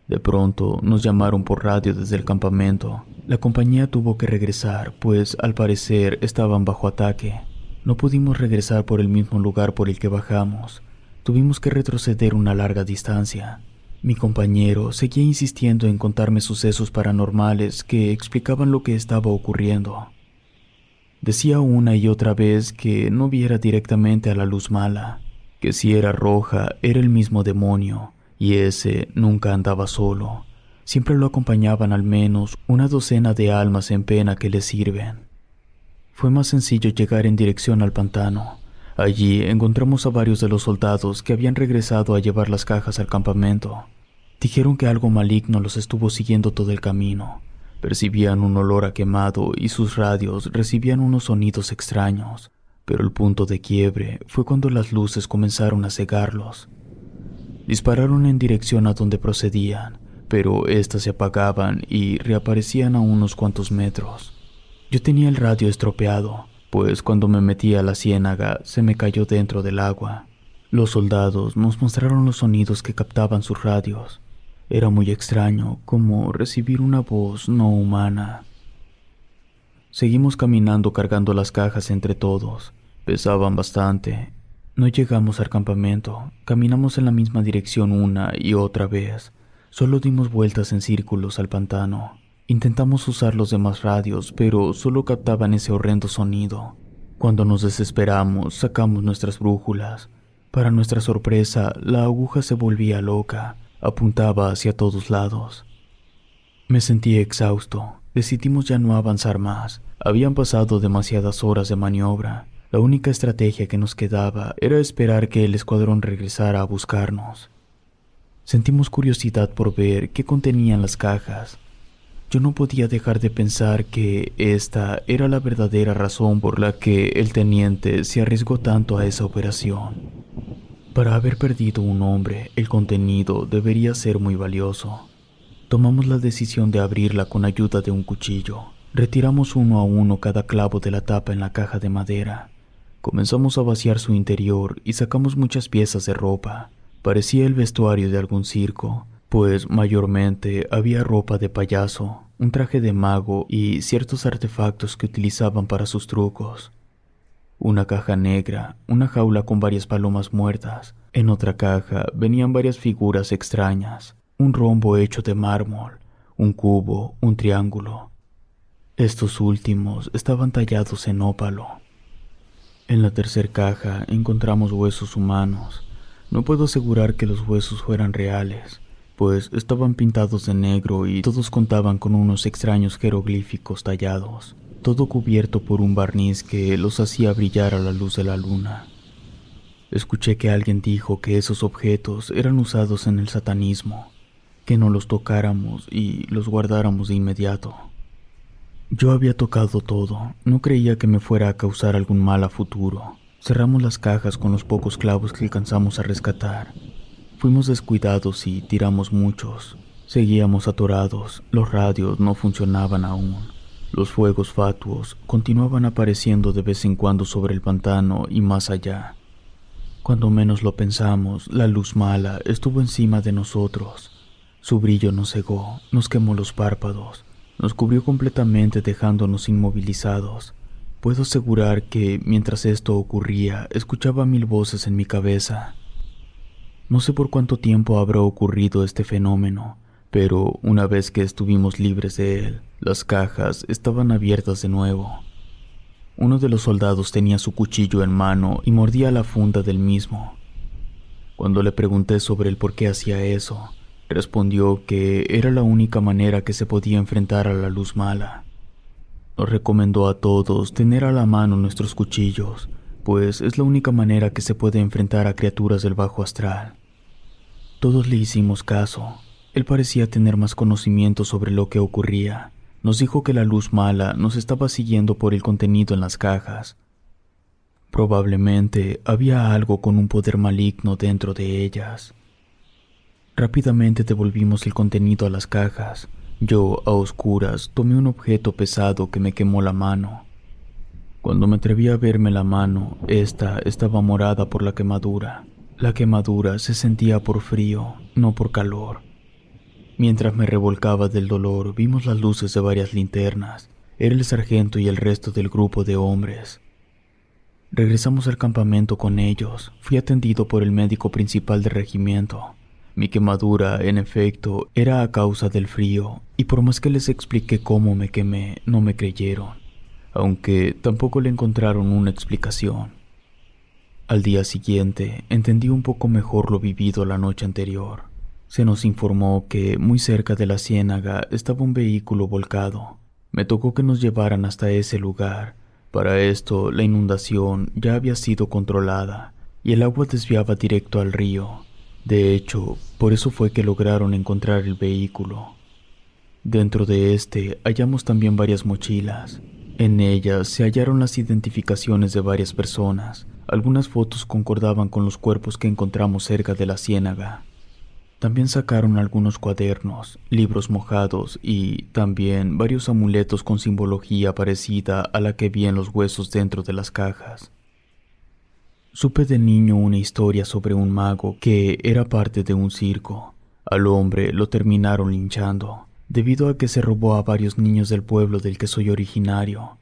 De pronto nos llamaron por radio desde el campamento. La compañía tuvo que regresar, pues al parecer estaban bajo ataque. No pudimos regresar por el mismo lugar por el que bajamos. Tuvimos que retroceder una larga distancia. Mi compañero seguía insistiendo en contarme sucesos paranormales que explicaban lo que estaba ocurriendo. Decía una y otra vez que no viera directamente a la luz mala, que si era roja era el mismo demonio, y ese nunca andaba solo. Siempre lo acompañaban al menos una docena de almas en pena que le sirven. Fue más sencillo llegar en dirección al pantano. Allí encontramos a varios de los soldados que habían regresado a llevar las cajas al campamento. Dijeron que algo maligno los estuvo siguiendo todo el camino. Percibían un olor a quemado y sus radios recibían unos sonidos extraños, pero el punto de quiebre fue cuando las luces comenzaron a cegarlos. Dispararon en dirección a donde procedían, pero éstas se apagaban y reaparecían a unos cuantos metros. Yo tenía el radio estropeado, pues cuando me metí a la ciénaga se me cayó dentro del agua. Los soldados nos mostraron los sonidos que captaban sus radios. Era muy extraño, como recibir una voz no humana. Seguimos caminando cargando las cajas entre todos. Pesaban bastante. No llegamos al campamento. Caminamos en la misma dirección una y otra vez. Solo dimos vueltas en círculos al pantano. Intentamos usar los demás radios, pero solo captaban ese horrendo sonido. Cuando nos desesperamos, sacamos nuestras brújulas. Para nuestra sorpresa, la aguja se volvía loca. Apuntaba hacia todos lados. Me sentí exhausto. Decidimos ya no avanzar más. Habían pasado demasiadas horas de maniobra. La única estrategia que nos quedaba era esperar que el escuadrón regresara a buscarnos. Sentimos curiosidad por ver qué contenían las cajas. Yo no podía dejar de pensar que esta era la verdadera razón por la que el teniente se arriesgó tanto a esa operación. Para haber perdido un hombre, el contenido debería ser muy valioso. Tomamos la decisión de abrirla con ayuda de un cuchillo. Retiramos uno a uno cada clavo de la tapa en la caja de madera. Comenzamos a vaciar su interior y sacamos muchas piezas de ropa. Parecía el vestuario de algún circo, pues mayormente había ropa de payaso, un traje de mago y ciertos artefactos que utilizaban para sus trucos. Una caja negra, una jaula con varias palomas muertas. En otra caja venían varias figuras extrañas, un rombo hecho de mármol, un cubo, un triángulo. Estos últimos estaban tallados en ópalo. En la tercera caja encontramos huesos humanos. No puedo asegurar que los huesos fueran reales, pues estaban pintados de negro y todos contaban con unos extraños jeroglíficos tallados, todo cubierto por un barniz que los hacía brillar a la luz de la luna. Escuché que alguien dijo que esos objetos eran usados en el satanismo, que no los tocáramos y los guardáramos de inmediato. Yo había tocado todo, no creía que me fuera a causar algún mal a futuro. Cerramos las cajas con los pocos clavos que alcanzamos a rescatar. Fuimos descuidados y tiramos muchos. Seguíamos atorados, los radios no funcionaban aún. Los fuegos fatuos continuaban apareciendo de vez en cuando sobre el pantano y más allá. Cuando menos lo pensamos, la luz mala estuvo encima de nosotros. Su brillo nos cegó, nos quemó los párpados, nos cubrió completamente dejándonos inmovilizados. Puedo asegurar que, mientras esto ocurría, escuchaba 1000 voces en mi cabeza. No sé por cuánto tiempo habrá ocurrido este fenómeno, pero una vez que estuvimos libres de él, las cajas estaban abiertas de nuevo. Uno de los soldados tenía su cuchillo en mano y mordía la funda del mismo. Cuando le pregunté sobre el por qué hacía eso, respondió que era la única manera que se podía enfrentar a la luz mala. Nos recomendó a todos tener a la mano nuestros cuchillos, pues es la única manera que se puede enfrentar a criaturas del bajo astral. Todos le hicimos caso. Él parecía tener más conocimiento sobre lo que ocurría. Nos dijo que la luz mala nos estaba siguiendo por el contenido en las cajas. Probablemente había algo con un poder maligno dentro de ellas. Rápidamente devolvimos el contenido a las cajas. Yo, a oscuras, tomé un objeto pesado que me quemó la mano. Cuando me atreví a verme la mano, esta estaba morada por la quemadura. La quemadura se sentía por frío, no por calor. Mientras me revolcaba del dolor, vimos las luces de varias linternas. Era el sargento y el resto del grupo de hombres. Regresamos al campamento con ellos. Fui atendido por el médico principal del regimiento. Mi quemadura, en efecto, era a causa del frío, y por más que les expliqué cómo me quemé, no me creyeron, aunque tampoco le encontraron una explicación. Al día siguiente, entendí un poco mejor lo vivido la noche anterior. Se nos informó que muy cerca de la ciénaga estaba un vehículo volcado. Me tocó que nos llevaran hasta ese lugar. Para esto, la inundación ya había sido controlada, y el agua desviaba directo al río. De hecho, por eso fue que lograron encontrar el vehículo. Dentro de este hallamos también varias mochilas. En ellas se hallaron las identificaciones de varias personas. Algunas fotos concordaban con los cuerpos que encontramos cerca de la ciénaga. También sacaron algunos cuadernos, libros mojados y también varios amuletos con simbología parecida a la que vi en los huesos dentro de las cajas. Supe de niño una historia sobre un mago que era parte de un circo. Al hombre lo terminaron linchando, debido a que se robó a varios niños del pueblo del que soy originario.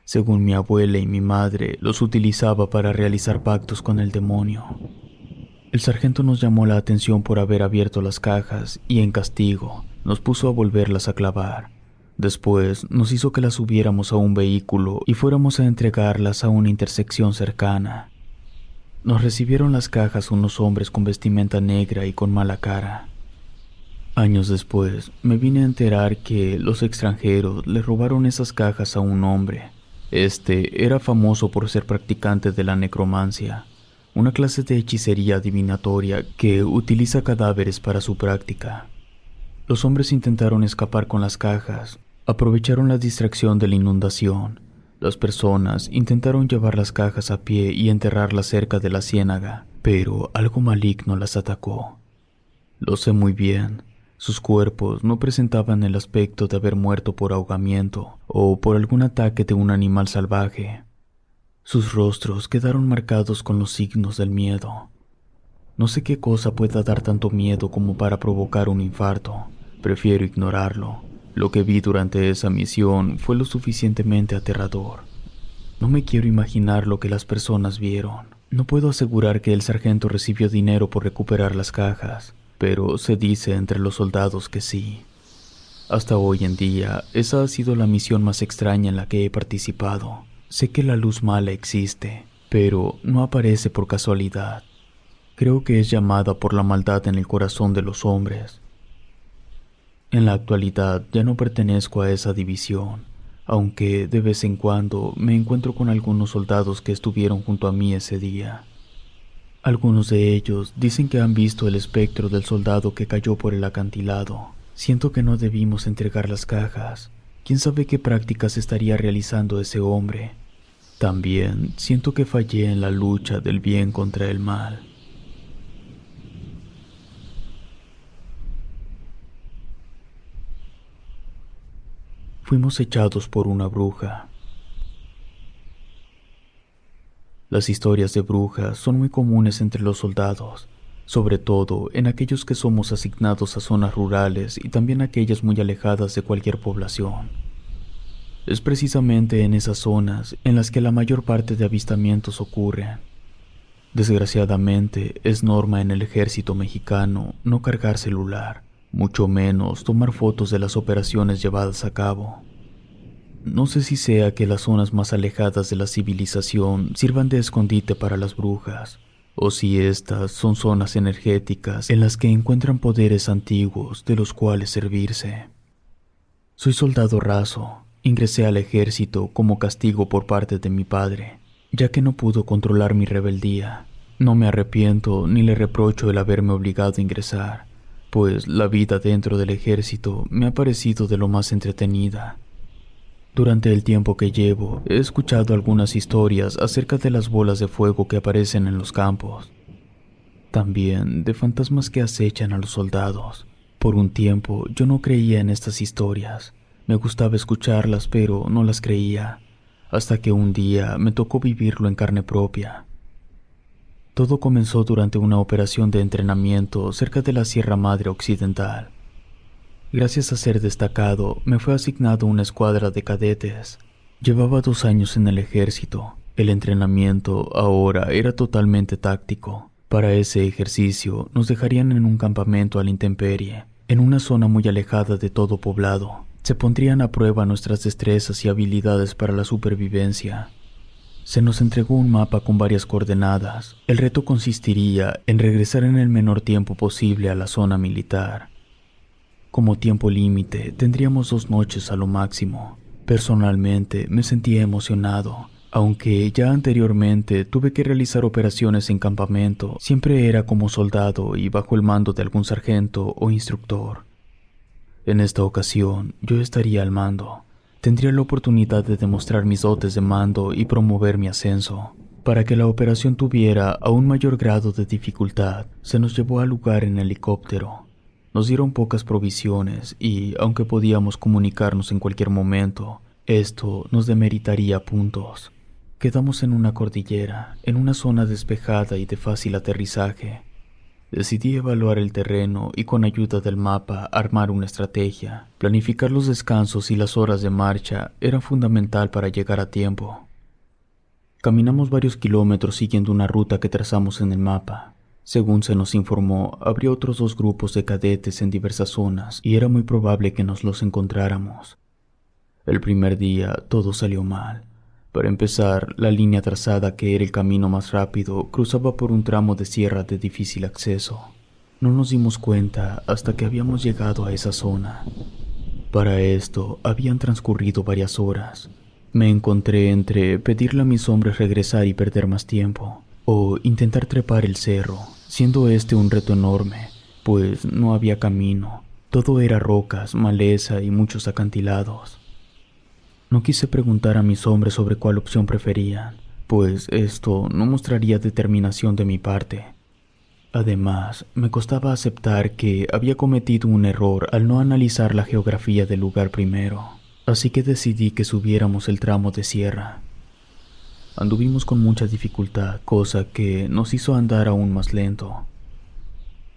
Según mi abuela y mi madre, los utilizaba para realizar pactos con el demonio. El sargento nos llamó la atención por haber abierto las cajas y, en castigo, nos puso a volverlas a clavar. Después nos hizo que las subiéramos a un vehículo y fuéramos a entregarlas a una intersección cercana. Nos recibieron las cajas unos hombres con vestimenta negra y con mala cara. Años después, me vine a enterar que los extranjeros le robaron esas cajas a un hombre. Este era famoso por ser practicante de la necromancia, una clase de hechicería adivinatoria que utiliza cadáveres para su práctica. Los hombres intentaron escapar con las cajas, aprovecharon la distracción de la inundación. Las personas intentaron llevar las cajas a pie y enterrarlas cerca de la ciénaga, pero algo maligno las atacó. Lo sé muy bien. Sus cuerpos no presentaban el aspecto de haber muerto por ahogamiento o por algún ataque de un animal salvaje. Sus rostros quedaron marcados con los signos del miedo. No sé qué cosa pueda dar tanto miedo como para provocar un infarto. Prefiero ignorarlo. Lo que vi durante esa misión fue lo suficientemente aterrador. No me quiero imaginar lo que las personas vieron. No puedo asegurar que el sargento recibió dinero por recuperar las cajas, pero se dice entre los soldados que sí. Hasta hoy en día, esa ha sido la misión más extraña en la que he participado. Sé que la luz mala existe, pero no aparece por casualidad. Creo que es llamada por la maldad en el corazón de los hombres. En la actualidad ya no pertenezco a esa división, aunque de vez en cuando me encuentro con algunos soldados que estuvieron junto a mí ese día. Algunos de ellos dicen que han visto el espectro del soldado que cayó por el acantilado. Siento que no debimos entregar las cajas. ¿Quién sabe qué prácticas estaría realizando ese hombre? También siento que fallé en la lucha del bien contra el mal. Fuimos echados por una bruja. Las historias de brujas son muy comunes entre los soldados, sobre todo en aquellos que somos asignados a zonas rurales y también aquellas muy alejadas de cualquier población. Es precisamente en esas zonas en las que la mayor parte de avistamientos ocurren. Desgraciadamente, es norma en el ejército mexicano no cargar celular, mucho menos tomar fotos de las operaciones llevadas a cabo. No sé si sea que las zonas más alejadas de la civilización sirvan de escondite para las brujas, o si estas son zonas energéticas en las que encuentran poderes antiguos de los cuales servirse. Soy soldado raso. Ingresé al ejército como castigo por parte de mi padre, ya que no pudo controlar mi rebeldía. No me arrepiento ni le reprocho el haberme obligado a ingresar, pues la vida dentro del ejército me ha parecido de lo más entretenida. Durante el tiempo que llevo, he escuchado algunas historias acerca de las bolas de fuego que aparecen en los campos. También de fantasmas que acechan a los soldados. Por un tiempo yo no creía en estas historias. Me gustaba escucharlas, pero no las creía, hasta que un día me tocó vivirlo en carne propia. Todo comenzó durante una operación de entrenamiento cerca de la Sierra Madre Occidental. Gracias a ser destacado, me fue asignado una escuadra de cadetes. Llevaba 2 años en el ejército. El entrenamiento ahora era totalmente táctico. Para ese ejercicio nos dejarían en un campamento a la intemperie, en una zona muy alejada de todo poblado. Se pondrían a prueba nuestras destrezas y habilidades para la supervivencia. Se nos entregó un mapa con varias coordenadas. El reto consistiría en regresar en el menor tiempo posible a la zona militar. Como tiempo límite, tendríamos 2 noches a lo máximo. Personalmente, me sentía emocionado. Aunque ya anteriormente tuve que realizar operaciones en campamento, siempre era como soldado y bajo el mando de algún sargento o instructor. En esta ocasión, yo estaría al mando. Tendría la oportunidad de demostrar mis dotes de mando y promover mi ascenso. Para que la operación tuviera aún mayor grado de dificultad, se nos llevó al lugar en helicóptero. Nos dieron pocas provisiones y, aunque podíamos comunicarnos en cualquier momento, esto nos demeritaría puntos. Quedamos en una cordillera, en una zona despejada y de fácil aterrizaje. Decidí evaluar el terreno y con ayuda del mapa armar una estrategia. Planificar los descansos y las horas de marcha era fundamental para llegar a tiempo. Caminamos varios kilómetros siguiendo una ruta que trazamos en el mapa. Según se nos informó, habría otros 2 grupos de cadetes en diversas zonas y era muy probable que nos los encontráramos. El primer día todo salió mal. Para empezar, la línea trazada, que era el camino más rápido, cruzaba por un tramo de sierra de difícil acceso. No nos dimos cuenta hasta que habíamos llegado a esa zona. Para esto habían transcurrido varias horas. Me encontré entre pedirle a mis hombres regresar y perder más tiempo, o intentar trepar el cerro, siendo este un reto enorme, pues no había camino. Todo era rocas, maleza y muchos acantilados. No quise preguntar a mis hombres sobre cuál opción preferían, pues esto no mostraría determinación de mi parte. Además, me costaba aceptar que había cometido un error al no analizar la geografía del lugar primero, así que decidí que subiéramos el tramo de sierra. Anduvimos con mucha dificultad, cosa que nos hizo andar aún más lento.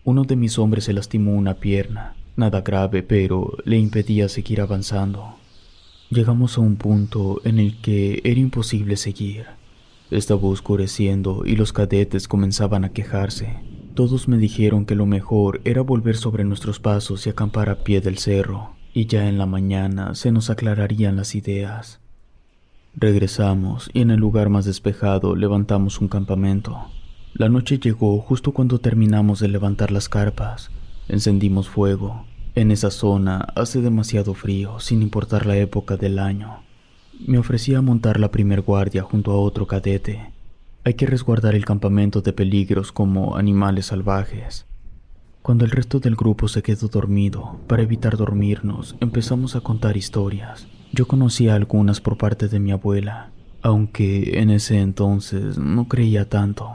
Uno de mis hombres se lastimó una pierna, nada grave, pero le impedía seguir avanzando. Llegamos a un punto en el que era imposible seguir. Estaba oscureciendo y los cadetes comenzaban a quejarse. Todos me dijeron que lo mejor era volver sobre nuestros pasos y acampar a pie del cerro, y ya en la mañana se nos aclararían las ideas. Regresamos y en el lugar más despejado levantamos un campamento. La noche llegó justo cuando terminamos de levantar las carpas. Encendimos fuego. En esa zona hace demasiado frío, sin importar la época del año. Me ofrecí a montar la primer guardia junto a otro cadete. Hay que resguardar el campamento de peligros como animales salvajes. Cuando el resto del grupo se quedó dormido, para evitar dormirnos, empezamos a contar historias. Yo conocía algunas por parte de mi abuela, aunque en ese entonces no creía tanto.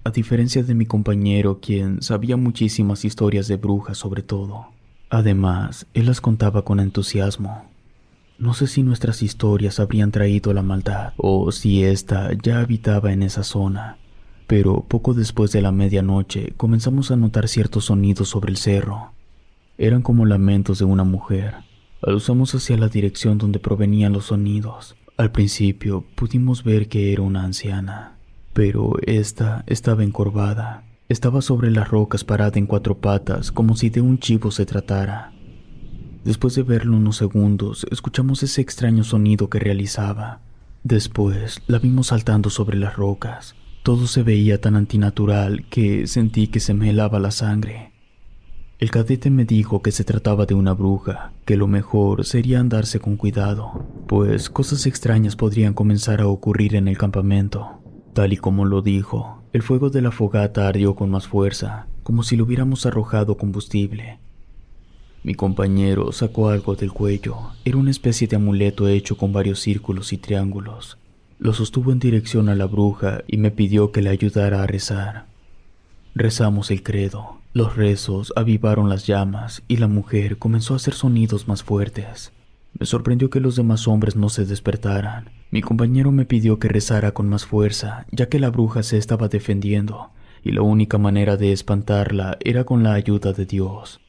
A diferencia de mi compañero, quien sabía muchísimas historias de brujas sobre todo. Además, él las contaba con entusiasmo. No sé si nuestras historias habrían traído la maldad o si ésta ya habitaba en esa zona, pero poco después de la medianoche comenzamos a notar ciertos sonidos sobre el cerro. Eran como lamentos de una mujer. Aluzamos hacia la dirección donde provenían los sonidos. Al principio pudimos ver que era una anciana, pero ésta estaba encorvada. Estaba sobre las rocas parada en 4 patas, como si de un chivo se tratara. Después de verlo unos segundos, escuchamos ese extraño sonido que realizaba. Después, la vimos saltando sobre las rocas. Todo se veía tan antinatural que sentí que se me helaba la sangre. El cadete me dijo que se trataba de una bruja, que lo mejor sería andarse con cuidado, pues cosas extrañas podrían comenzar a ocurrir en el campamento. Tal y como lo dijo, el fuego de la fogata ardió con más fuerza, como si le hubiéramos arrojado combustible. Mi compañero sacó algo del cuello. Era una especie de amuleto hecho con varios círculos y triángulos. Lo sostuvo en dirección a la bruja y me pidió que le ayudara a rezar. Rezamos el credo. Los rezos avivaron las llamas y la mujer comenzó a hacer sonidos más fuertes. Me sorprendió que los demás hombres no se despertaran. Mi compañero me pidió que rezara con más fuerza, ya que la bruja se estaba defendiendo, y la única manera de espantarla era con la ayuda de Dios.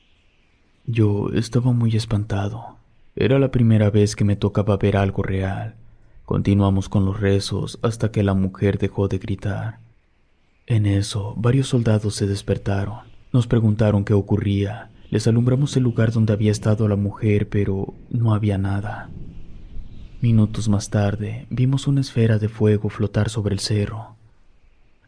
Yo estaba muy espantado. Era la primera vez que me tocaba ver algo real. Continuamos con los rezos hasta que la mujer dejó de gritar. En eso, varios soldados se despertaron. Nos preguntaron qué ocurría. Les alumbramos el lugar donde había estado la mujer, pero no había nada. Minutos más tarde, vimos una esfera de fuego flotar sobre el cerro.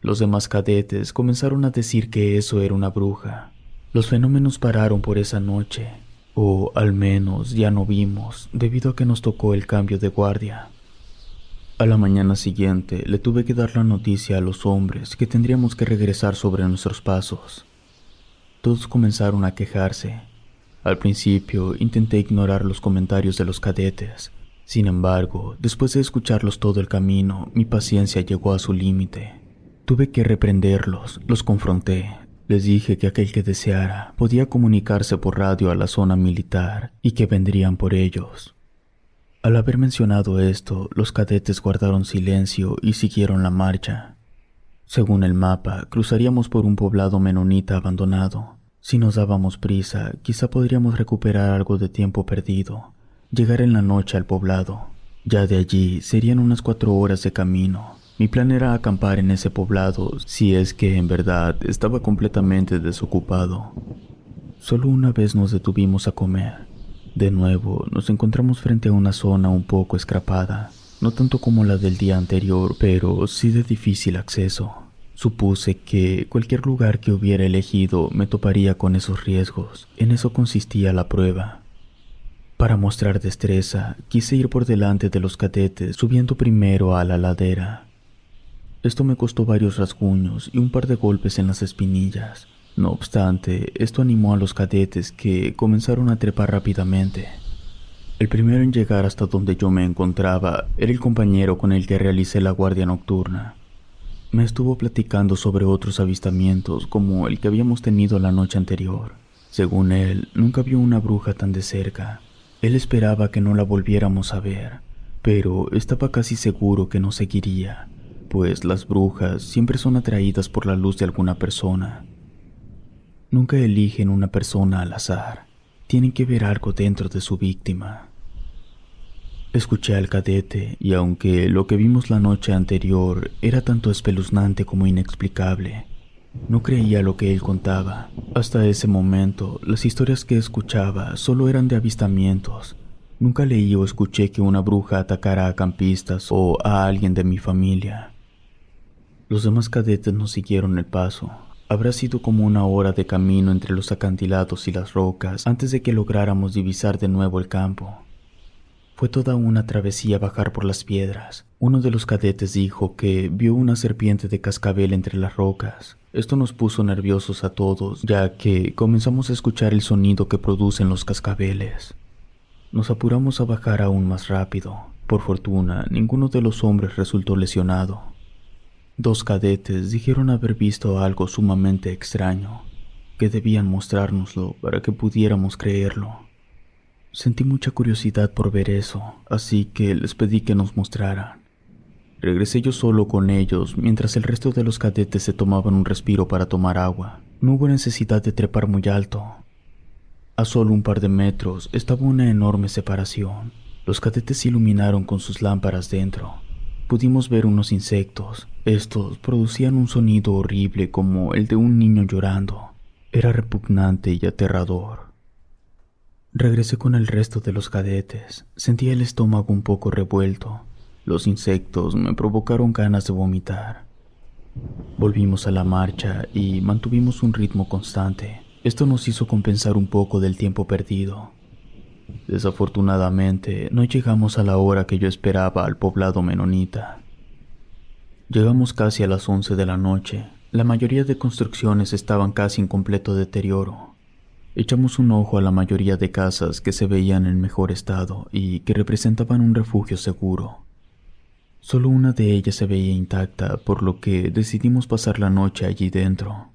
Los demás cadetes comenzaron a decir que eso era una bruja. Los fenómenos pararon por esa noche, o al menos ya no vimos, debido a que nos tocó el cambio de guardia. A la mañana siguiente le tuve que dar la noticia a los hombres que tendríamos que regresar sobre nuestros pasos. Todos comenzaron a quejarse. Al principio intenté ignorar los comentarios de los cadetes. Sin embargo, después de escucharlos todo el camino, mi paciencia llegó a su límite. Tuve que reprenderlos, los confronté. Les dije que aquel que deseara podía comunicarse por radio a la zona militar y que vendrían por ellos. Al haber mencionado esto, los cadetes guardaron silencio y siguieron la marcha. Según el mapa, cruzaríamos por un poblado menonita abandonado. Si nos dábamos prisa, quizá podríamos recuperar algo de tiempo perdido, llegar en la noche al poblado. Ya de allí serían unas 4 horas de camino. Mi plan era acampar en ese poblado si es que en verdad estaba completamente desocupado. Solo una vez nos detuvimos a comer. De nuevo nos encontramos frente a una zona un poco escarpada, no tanto como la del día anterior, pero sí de difícil acceso. Supuse que cualquier lugar que hubiera elegido me toparía con esos riesgos. En eso consistía la prueba. Para mostrar destreza, quise ir por delante de los cadetes, subiendo primero a la ladera. Esto me costó varios rasguños y un par de golpes en las espinillas. No obstante, esto animó a los cadetes, que comenzaron a trepar rápidamente. El primero en llegar hasta donde yo me encontraba era el compañero con el que realicé la guardia nocturna. Me estuvo platicando sobre otros avistamientos como el que habíamos tenido la noche anterior. Según él, nunca vio una bruja tan de cerca. Él esperaba que no la volviéramos a ver, pero estaba casi seguro que nos seguiría, pues las brujas siempre son atraídas por la luz de alguna persona. Nunca eligen una persona al azar, tienen que ver algo dentro de su víctima. Escuché al cadete, y aunque lo que vimos la noche anterior era tanto espeluznante como inexplicable, no creía lo que él contaba. Hasta ese momento, las historias que escuchaba solo eran de avistamientos. Nunca leí o escuché que una bruja atacara a campistas o a alguien de mi familia. Los demás cadetes nos siguieron el paso. Habrá sido como una hora de camino entre los acantilados y las rocas antes de que lográramos divisar de nuevo el campo. Fue toda una travesía bajar por las piedras. Uno de los cadetes dijo que vio una serpiente de cascabel entre las rocas. Esto nos puso nerviosos a todos, ya que comenzamos a escuchar el sonido que producen los cascabeles. Nos apuramos a bajar aún más rápido. Por fortuna, ninguno de los hombres resultó lesionado. 2 cadetes dijeron haber visto algo sumamente extraño, que debían mostrárnoslo para que pudiéramos creerlo. Sentí mucha curiosidad por ver eso, así que les pedí que nos mostraran. Regresé yo solo con ellos, mientras el resto de los cadetes se tomaban un respiro para tomar agua. No hubo necesidad de trepar muy alto. A solo un par de metros estaba una enorme separación. Los cadetes se iluminaron con sus lámparas dentro. Pudimos ver unos insectos. Estos producían un sonido horrible como el de un niño llorando. Era repugnante y aterrador. Regresé con el resto de los cadetes. Sentía el estómago un poco revuelto. Los insectos me provocaron ganas de vomitar. Volvimos a la marcha y mantuvimos un ritmo constante. Esto nos hizo compensar un poco del tiempo perdido. Desafortunadamente, no llegamos a la hora que yo esperaba al poblado menonita. Llegamos casi a las 11 de la noche. La mayoría de construcciones estaban casi en completo deterioro. Echamos un ojo a la mayoría de casas que se veían en mejor estado y que representaban un refugio seguro. Solo una de ellas se veía intacta, por lo que decidimos pasar la noche allí dentro.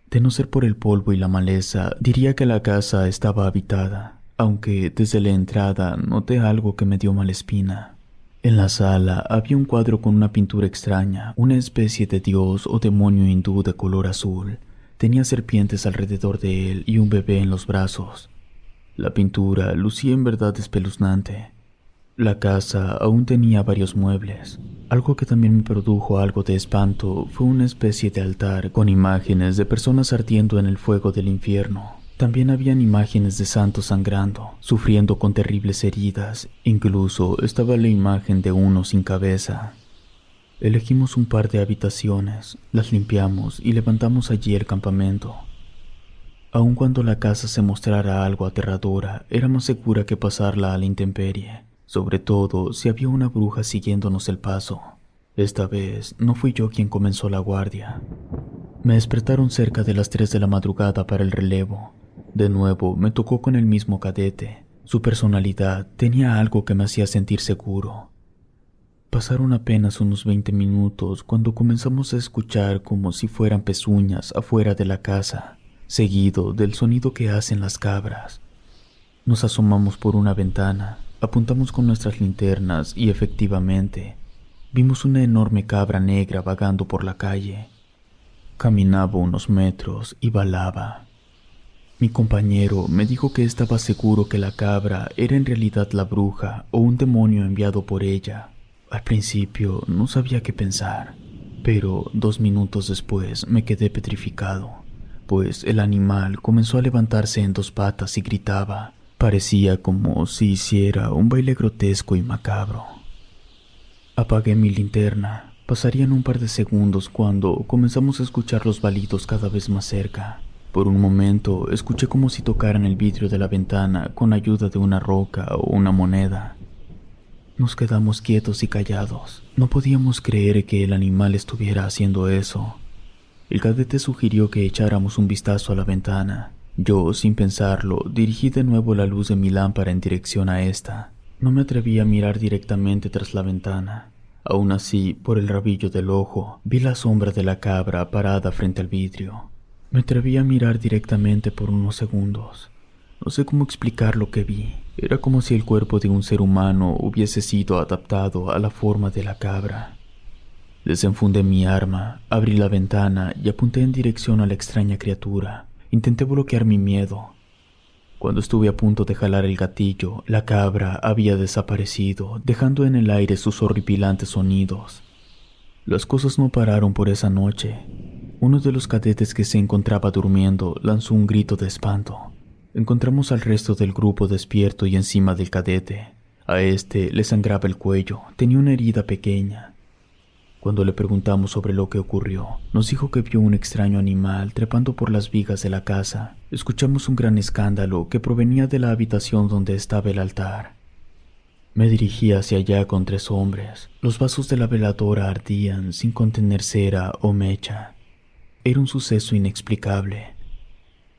De no ser por el polvo y la maleza, diría que la casa estaba habitada, aunque desde la entrada noté algo que me dio mala espina. En la sala había un cuadro con una pintura extraña, una especie de dios o demonio hindú de color azul. Tenía serpientes alrededor de él y un bebé en los brazos. La pintura lucía en verdad espeluznante. La casa aún tenía varios muebles. Algo que también me produjo algo de espanto fue una especie de altar con imágenes de personas ardiendo en el fuego del infierno. También habían imágenes de santos sangrando, sufriendo con terribles heridas. Incluso estaba la imagen de uno sin cabeza. Elegimos un par de habitaciones, las limpiamos y levantamos allí el campamento. Aun cuando la casa se mostrara algo aterradora, era más segura que pasarla a la intemperie, sobre todo si había una bruja siguiéndonos el paso. Esta vez no fui yo quien comenzó la guardia. Me despertaron cerca de las 3 de la madrugada para el relevo. De nuevo me tocó con el mismo cadete. Su personalidad tenía algo que me hacía sentir seguro. Pasaron apenas unos 20 minutos cuando comenzamos a escuchar como si fueran pezuñas afuera de la casa, seguido del sonido que hacen las cabras. Nos asomamos por una ventana, apuntamos con nuestras linternas y efectivamente, vimos una enorme cabra negra vagando por la calle. Caminaba unos metros y balaba. Mi compañero me dijo que estaba seguro que la cabra era en realidad la bruja o un demonio enviado por ella. Al principio no sabía qué pensar, pero 2 minutos después me quedé petrificado, pues el animal comenzó a levantarse en 2 patas y gritaba. Parecía como si hiciera un baile grotesco y macabro. Apagué mi linterna, Pasarían un par de segundos cuando comenzamos a escuchar los balidos cada vez más cerca. Por un momento escuché como si tocaran el vidrio de la ventana con ayuda de una roca o una moneda. Nos quedamos quietos y callados. No podíamos creer que el animal estuviera haciendo eso. El cadete sugirió que echáramos un vistazo a la ventana. Yo, sin pensarlo, dirigí de nuevo la luz de mi lámpara en dirección a esta. No me atreví a mirar directamente tras la ventana. Aún así, por el rabillo del ojo, vi la sombra de la cabra parada frente al vidrio. Me atreví a mirar directamente por unos segundos. No sé cómo explicar lo que vi. Era como si el cuerpo de un ser humano hubiese sido adaptado a la forma de la cabra. Desenfundé mi arma, abrí la ventana y apunté en dirección a la extraña criatura. Intenté bloquear mi miedo. Cuando estuve a punto de jalar el gatillo, la cabra había desaparecido, dejando en el aire sus horripilantes sonidos. Las cosas no pararon por esa noche. Uno de los cadetes que se encontraba durmiendo lanzó un grito de espanto. Encontramos al resto del grupo despierto y encima del cadete. A este le sangraba el cuello, tenía una herida pequeña. Cuando le preguntamos sobre lo que ocurrió, nos dijo que vio un extraño animal trepando por las vigas de la casa. Escuchamos un gran escándalo que provenía de la habitación donde estaba el altar. Me dirigí hacia allá con 3 hombres. Los vasos de la veladora ardían sin contener cera o mecha. Era un suceso inexplicable.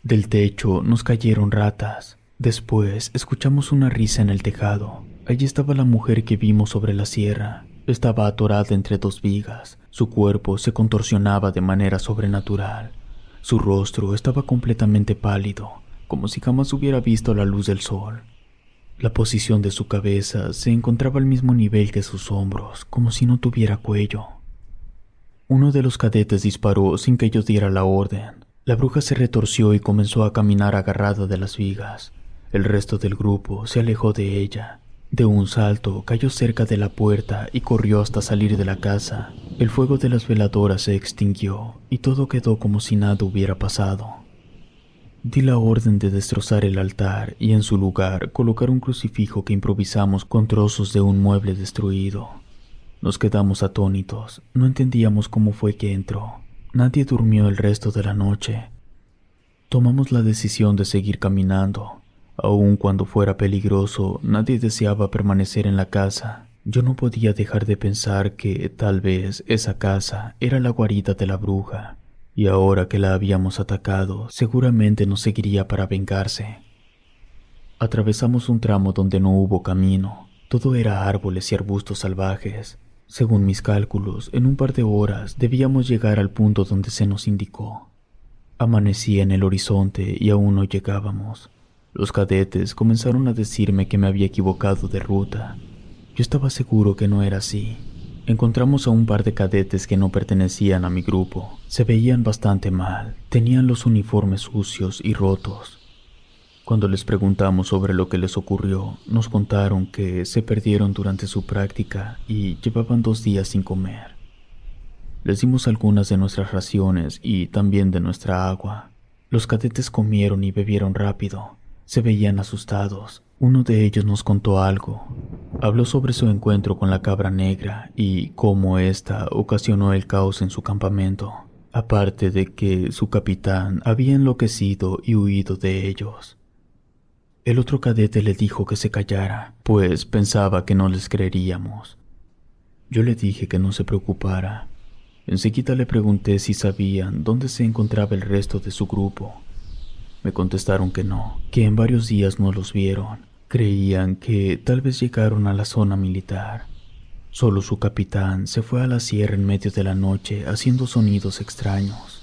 Del techo nos cayeron ratas. Después escuchamos una risa en el tejado. Allí estaba la mujer que vimos sobre la sierra. Estaba atorada entre 2 vigas. Su cuerpo se contorsionaba de manera sobrenatural. Su rostro estaba completamente pálido, como si jamás hubiera visto la luz del sol. La posición de su cabeza se encontraba al mismo nivel que sus hombros, como si no tuviera cuello. Uno de los cadetes disparó sin que yo diera la orden. La bruja se retorció y comenzó a caminar agarrada de las vigas. El resto del grupo se alejó de ella. De un salto cayó cerca de la puerta y corrió hasta salir de la casa. El fuego de las veladoras se extinguió y todo quedó como si nada hubiera pasado. Di la orden de destrozar el altar y en su lugar colocar un crucifijo que improvisamos con trozos de un mueble destruido. Nos quedamos atónitos, no entendíamos cómo fue que entró. Nadie durmió el resto de la noche. Tomamos la decisión de seguir caminando. Aun cuando fuera peligroso, nadie deseaba permanecer en la casa. Yo no podía dejar de pensar que tal vez esa casa era la guarida de la bruja, y ahora que la habíamos atacado, seguramente nos seguiría para vengarse. Atravesamos un tramo donde no hubo camino. Todo era árboles y arbustos salvajes. Según mis cálculos, en un par de horas debíamos llegar al punto donde se nos indicó. Amanecía en el horizonte y aún no llegábamos. Los cadetes comenzaron a decirme que me había equivocado de ruta. Yo estaba seguro que no era así. Encontramos a un par de cadetes que no pertenecían a mi grupo. Se veían bastante mal, tenían los uniformes sucios y rotos. Cuando les preguntamos sobre lo que les ocurrió, nos contaron que se perdieron durante su práctica y llevaban 2 días sin comer. Les dimos algunas de nuestras raciones y también de nuestra agua. Los cadetes comieron y bebieron rápido. Se veían asustados. Uno de ellos nos contó algo. Habló sobre su encuentro con la cabra negra y cómo ésta ocasionó el caos en su campamento, aparte de que su capitán había enloquecido y huido de ellos. El otro cadete le dijo que se callara, pues pensaba que no les creeríamos. Yo le dije que no se preocupara. Enseguida le pregunté si sabían dónde se encontraba el resto de su grupo. Me contestaron que no, que en varios días no los vieron. Creían que tal vez llegaron a la zona militar. Solo su capitán se fue a la sierra en medio de la noche haciendo sonidos extraños.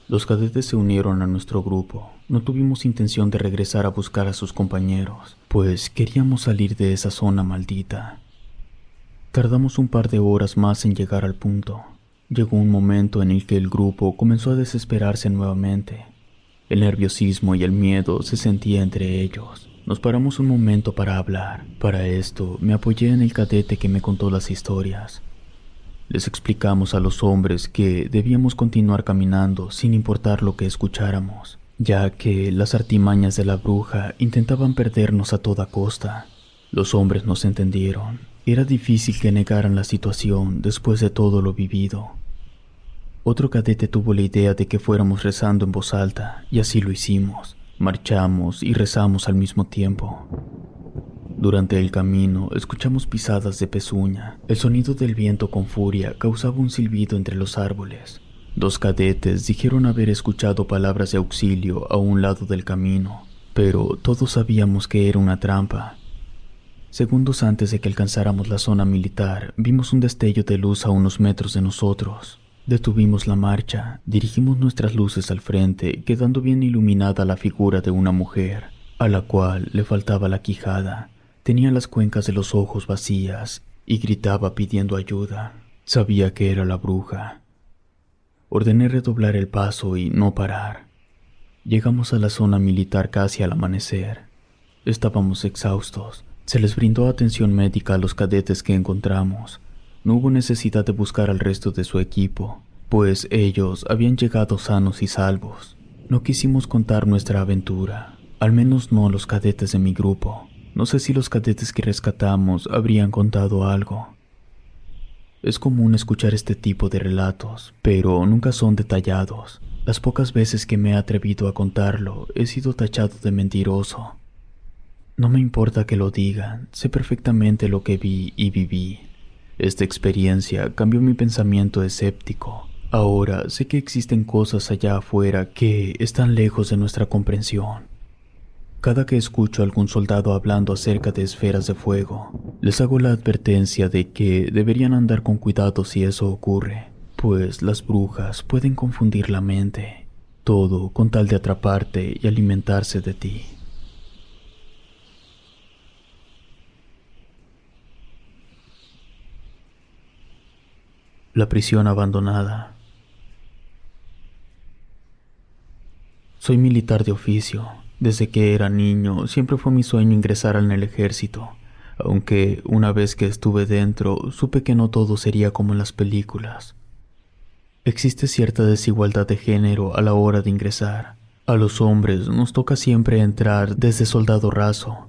Los cadetes se unieron a nuestro grupo. No tuvimos intención de regresar a buscar a sus compañeros, pues queríamos salir de esa zona maldita. Tardamos un par de horas más en llegar al punto. Llegó un momento en el que el grupo comenzó a desesperarse nuevamente. El nerviosismo y el miedo se sentía entre ellos. Nos paramos un momento para hablar. Para esto, me apoyé en el cadete que me contó las historias. Les explicamos a los hombres que debíamos continuar caminando sin importar lo que escucháramos, ya que las artimañas de la bruja intentaban perdernos a toda costa. Los hombres nos entendieron. Era difícil que negaran la situación después de todo lo vivido. Otro cadete tuvo la idea de que fuéramos rezando en voz alta, y así lo hicimos. Marchamos y rezamos al mismo tiempo. Durante el camino escuchamos pisadas de pezuña. El sonido del viento con furia causaba un silbido entre los árboles. 2 cadetes dijeron haber escuchado palabras de auxilio a un lado del camino, pero todos sabíamos que era una trampa. Segundos antes de que alcanzáramos la zona militar, vimos un destello de luz a unos metros de nosotros. Detuvimos la marcha, dirigimos nuestras luces al frente, quedando bien iluminada la figura de una mujer, a la cual le faltaba la quijada. Tenía las cuencas de los ojos vacías y gritaba pidiendo ayuda. Sabía que era la bruja. Ordené redoblar el paso y no parar. Llegamos a la zona militar casi al amanecer. Estábamos exhaustos. Se les brindó atención médica a los cadetes que encontramos. No hubo necesidad de buscar al resto de su equipo, pues ellos habían llegado sanos y salvos. No quisimos contar nuestra aventura, al menos no los cadetes de mi grupo. No sé si los cadetes que rescatamos habrían contado algo. Es común escuchar este tipo de relatos, pero nunca son detallados. Las pocas veces que me he atrevido a contarlo, he sido tachado de mentiroso. No me importa que lo digan, sé perfectamente lo que vi y viví. Esta experiencia cambió mi pensamiento escéptico. Ahora sé que existen cosas allá afuera que están lejos de nuestra comprensión. Cada que escucho a algún soldado hablando acerca de esferas de fuego, les hago la advertencia de que deberían andar con cuidado si eso ocurre, pues las brujas pueden confundir la mente, todo con tal de atraparte y alimentarse de ti. La prisión abandonada. Soy militar de oficio. Desde que era niño, siempre fue mi sueño ingresar en el ejército, aunque una vez que estuve dentro, supe que no todo sería como en las películas. Existe cierta desigualdad de género a la hora de ingresar. A los hombres nos toca siempre entrar desde soldado raso.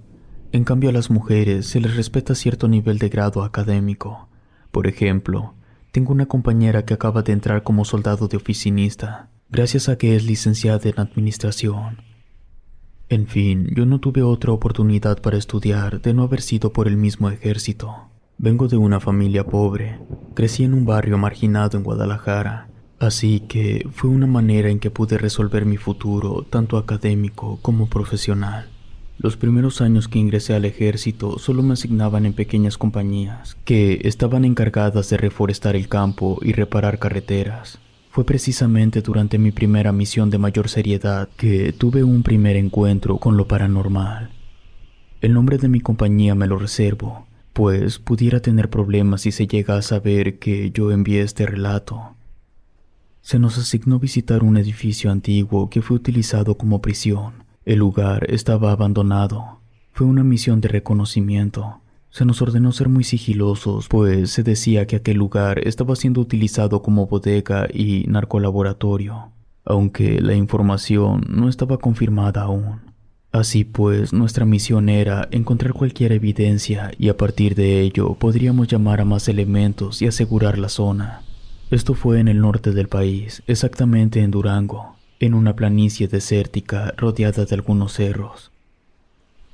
En cambio a las mujeres se les respeta cierto nivel de grado académico. Por ejemplo, tengo una compañera que acaba de entrar como soldado de oficinista, gracias a que es licenciada en administración. En fin, yo no tuve otra oportunidad para estudiar de no haber sido por el mismo ejército. Vengo de una familia pobre, crecí en un barrio marginado en Guadalajara, así que fue una manera en que pude resolver mi futuro, tanto académico como profesional. Los primeros años que ingresé al ejército solo me asignaban en pequeñas compañías, que estaban encargadas de reforestar el campo y reparar carreteras. Fue precisamente durante mi primera misión de mayor seriedad que tuve un primer encuentro con lo paranormal. El nombre de mi compañía me lo reservo, pues pudiera tener problemas si se llega a saber que yo envié este relato. Se nos asignó visitar un edificio antiguo que fue utilizado como prisión. El lugar estaba abandonado. Fue una misión de reconocimiento. Se nos ordenó ser muy sigilosos, pues se decía que aquel lugar estaba siendo utilizado como bodega y narcolaboratorio, aunque la información no estaba confirmada aún. Así pues, nuestra misión era encontrar cualquier evidencia y a partir de ello podríamos llamar a más elementos y asegurar la zona. Esto fue en el norte del país, exactamente en Durango, en una planicie desértica rodeada de algunos cerros.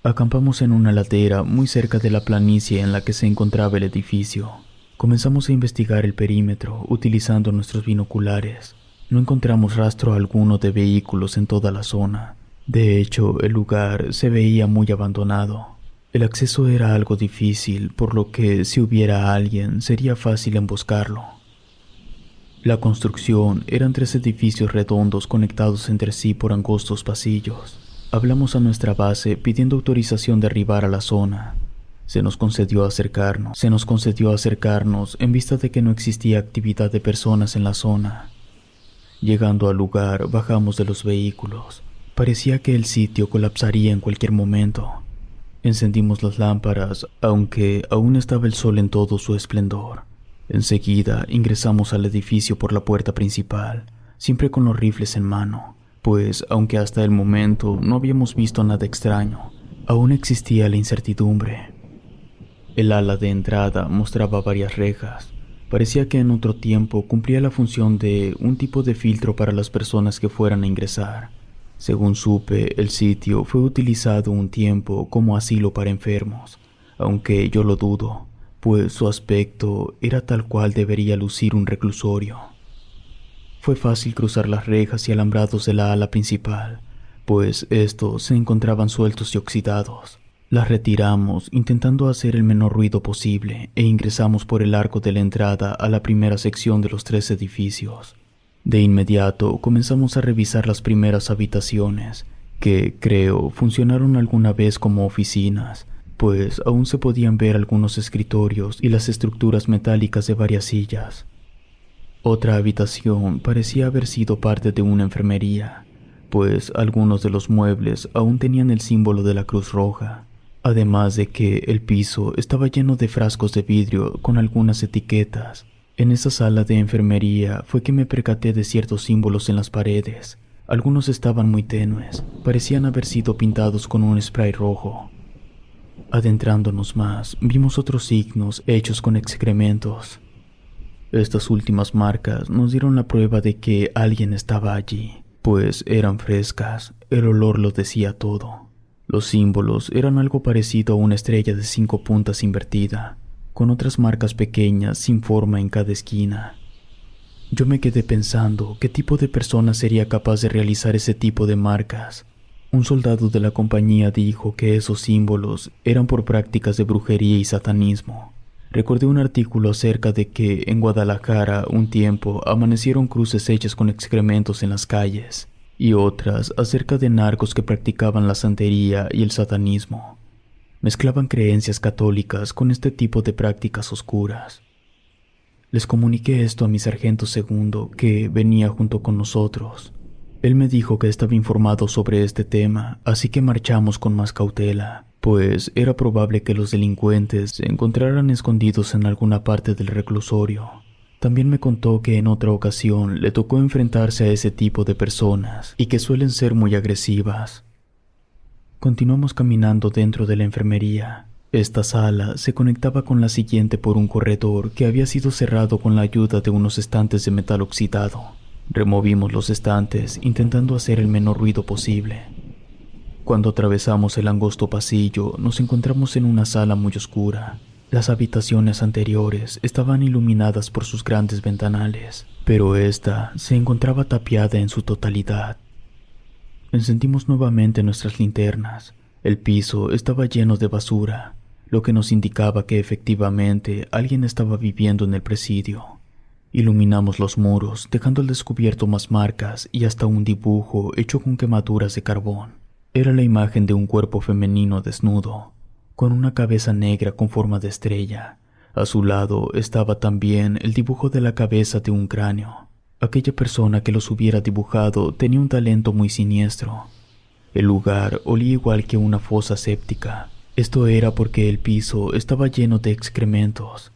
Acampamos en una ladera muy cerca de la planicie en la que se encontraba el edificio. Comenzamos a investigar el perímetro utilizando nuestros binoculares. No encontramos rastro alguno de vehículos en toda la zona. De hecho, el lugar se veía muy abandonado. El acceso era algo difícil, por lo que si hubiera alguien sería fácil emboscarlo. La construcción eran 3 edificios redondos conectados entre sí por angostos pasillos. Hablamos a nuestra base pidiendo autorización de arribar a la zona. Se nos concedió acercarnos en vista de que no existía actividad de personas en la zona. Llegando al lugar, bajamos de los vehículos. Parecía que el sitio colapsaría en cualquier momento. Encendimos las lámparas, aunque aún estaba el sol en todo su esplendor. Enseguida ingresamos al edificio por la puerta principal, siempre con los rifles en mano, pues aunque hasta el momento no habíamos visto nada extraño, aún existía la incertidumbre. El ala de entrada mostraba varias rejas. Parecía que en otro tiempo cumplía la función de un tipo de filtro para las personas que fueran a ingresar. Según supe, el sitio fue utilizado un tiempo como asilo para enfermos, aunque yo lo dudo, pues su aspecto era tal cual debería lucir un reclusorio. Fue fácil cruzar las rejas y alambrados de la ala principal, pues estos se encontraban sueltos y oxidados. Las retiramos intentando hacer el menor ruido posible e ingresamos por el arco de la entrada a la primera sección de los 3 edificios. De inmediato comenzamos a revisar las primeras habitaciones, que creo funcionaron alguna vez como oficinas, pues aún se podían ver algunos escritorios y las estructuras metálicas de varias sillas. Otra habitación parecía haber sido parte de una enfermería, pues algunos de los muebles aún tenían el símbolo de la Cruz Roja, además de que el piso estaba lleno de frascos de vidrio con algunas etiquetas. En esa sala de enfermería fue que me percaté de ciertos símbolos en las paredes. Algunos estaban muy tenues, parecían haber sido pintados con un spray rojo. Adentrándonos más, vimos otros signos hechos con excrementos. Estas últimas marcas nos dieron la prueba de que alguien estaba allí, pues eran frescas, el olor lo decía todo. Los símbolos eran algo parecido a una estrella de 5 puntas invertida, con otras marcas pequeñas sin forma en cada esquina. Yo me quedé pensando qué tipo de persona sería capaz de realizar ese tipo de marcas. Un soldado de la compañía dijo que esos símbolos eran por prácticas de brujería y satanismo. Recordé un artículo acerca de que en Guadalajara un tiempo amanecieron cruces hechas con excrementos en las calles, y otras acerca de narcos que practicaban la santería y el satanismo. Mezclaban creencias católicas con este tipo de prácticas oscuras. Les comuniqué esto a mi sargento segundo, que venía junto con nosotros. Él me dijo que estaba informado sobre este tema, así que marchamos con más cautela, pues era probable que los delincuentes se encontraran escondidos en alguna parte del reclusorio. También me contó que en otra ocasión le tocó enfrentarse a ese tipo de personas y que suelen ser muy agresivas. Continuamos caminando dentro de la enfermería. Esta sala se conectaba con la siguiente por un corredor que había sido cerrado con la ayuda de unos estantes de metal oxidado. Removimos los estantes intentando hacer el menor ruido posible. Cuando atravesamos el angosto pasillo, nos encontramos en una sala muy oscura. Las habitaciones anteriores estaban iluminadas por sus grandes ventanales, pero esta se encontraba tapiada en su totalidad. Encendimos nuevamente nuestras linternas. El piso estaba lleno de basura, lo que nos indicaba que efectivamente alguien estaba viviendo en el presidio. Iluminamos los muros, dejando al descubierto más marcas y hasta un dibujo hecho con quemaduras de carbón. Era la imagen de un cuerpo femenino desnudo, con una cabeza negra con forma de estrella. A su lado estaba también el dibujo de la cabeza de un cráneo. Aquella persona que los hubiera dibujado tenía un talento muy siniestro. El lugar olía igual que una fosa séptica. Esto era porque el piso estaba lleno de excrementos.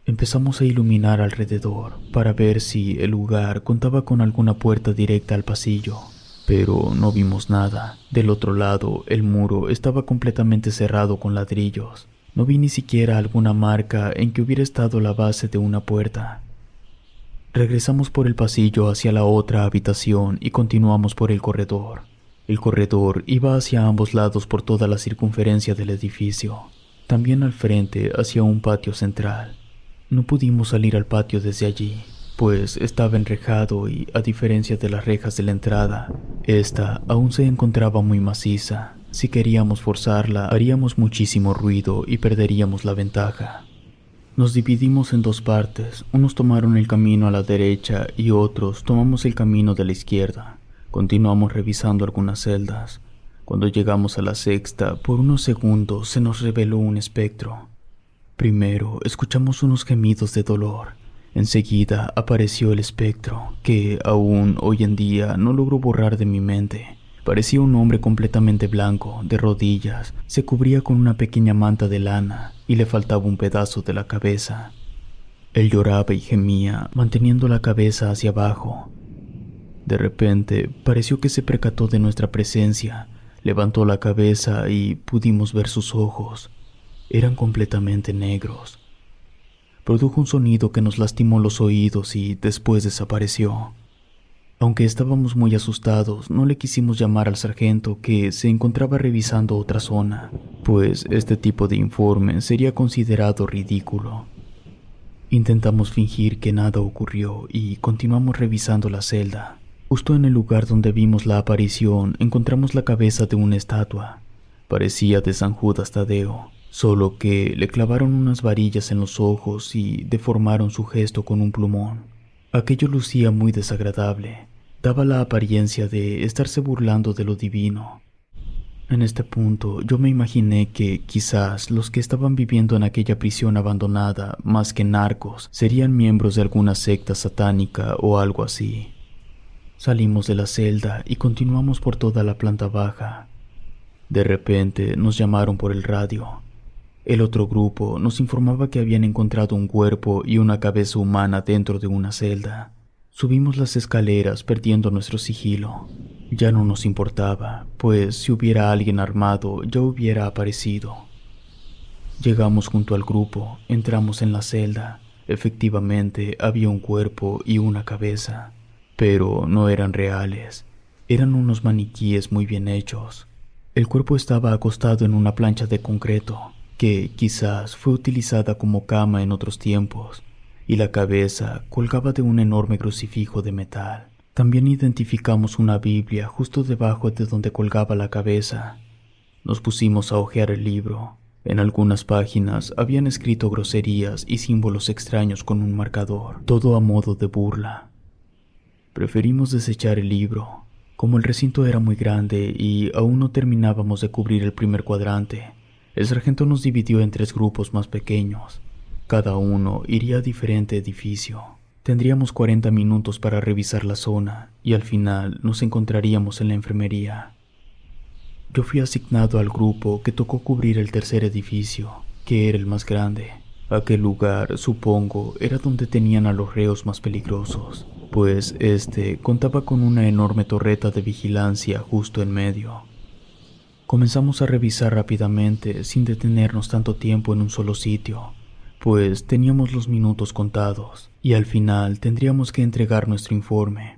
Empezamos a iluminar alrededor para ver si el lugar contaba con alguna puerta directa al pasillo, pero no vimos nada. Del otro lado, el muro estaba completamente cerrado con ladrillos. No vi ni siquiera alguna marca en que hubiera estado la base de una puerta. Regresamos por el pasillo hacia la otra habitación y continuamos por el corredor. El corredor iba hacia ambos lados por toda la circunferencia del edificio, también al frente hacia un patio central. No pudimos salir al patio desde allí, pues estaba enrejado y, a diferencia de las rejas de la entrada, esta aún se encontraba muy maciza. Si queríamos forzarla, haríamos muchísimo ruido y perderíamos la ventaja. Nos dividimos en 2 partes, unos tomaron el camino a la derecha y otros tomamos el camino de la izquierda. Continuamos revisando algunas celdas. Cuando llegamos a la 6ª, por unos segundos se nos reveló un espectro. Primero escuchamos unos gemidos de dolor. Enseguida apareció el espectro, que aún hoy en día no logro borrar de mi mente. Parecía un hombre completamente blanco, de rodillas, se cubría con una pequeña manta de lana y le faltaba un pedazo de la cabeza. Él lloraba y gemía, manteniendo la cabeza hacia abajo. De repente, pareció que se percató de nuestra presencia, levantó la cabeza y pudimos ver sus ojos. Eran completamente negros. Produjo un sonido que nos lastimó los oídos y después desapareció. Aunque estábamos muy asustados, no le quisimos llamar al sargento, que se encontraba revisando otra zona, pues este tipo de informe sería considerado ridículo. Intentamos fingir que nada ocurrió y continuamos revisando la celda. Justo en el lugar donde vimos la aparición, encontramos la cabeza de una estatua. Parecía de San Judas Tadeo, solo que le clavaron unas varillas en los ojos y deformaron su gesto con un plumón. Aquello lucía muy desagradable. Daba la apariencia de estarse burlando de lo divino. En este punto yo me imaginé que quizás los que estaban viviendo en aquella prisión abandonada, más que narcos, serían miembros de alguna secta satánica o algo así. Salimos de la celda y continuamos por toda la planta baja. De repente nos llamaron por el radio. El otro grupo nos informaba que habían encontrado un cuerpo y una cabeza humana dentro de una celda. Subimos las escaleras perdiendo nuestro sigilo. Ya no nos importaba, pues si hubiera alguien armado ya hubiera aparecido. Llegamos junto al grupo, entramos en la celda. Efectivamente había un cuerpo y una cabeza, pero no eran reales. Eran unos maniquíes muy bien hechos. El cuerpo estaba acostado en una plancha de concreto, que quizás fue utilizada como cama en otros tiempos, y la cabeza colgaba de un enorme crucifijo de metal. También identificamos una Biblia justo debajo de donde colgaba la cabeza. Nos pusimos a hojear el libro. En algunas páginas habían escrito groserías y símbolos extraños con un marcador, todo a modo de burla. Preferimos desechar el libro. Como el recinto era muy grande y aún no terminábamos de cubrir el primer cuadrante, el sargento nos dividió en 3 grupos más pequeños. Cada uno iría a diferente edificio. Tendríamos 40 minutos para revisar la zona y al final nos encontraríamos en la enfermería. Yo fui asignado al grupo que tocó cubrir el tercer edificio, que era el más grande. Aquel lugar, supongo, era donde tenían a los reos más peligrosos, pues este contaba con una enorme torreta de vigilancia justo en medio. Comenzamos a revisar rápidamente, sin detenernos tanto tiempo en un solo sitio, pues teníamos los minutos contados, y al final tendríamos que entregar nuestro informe.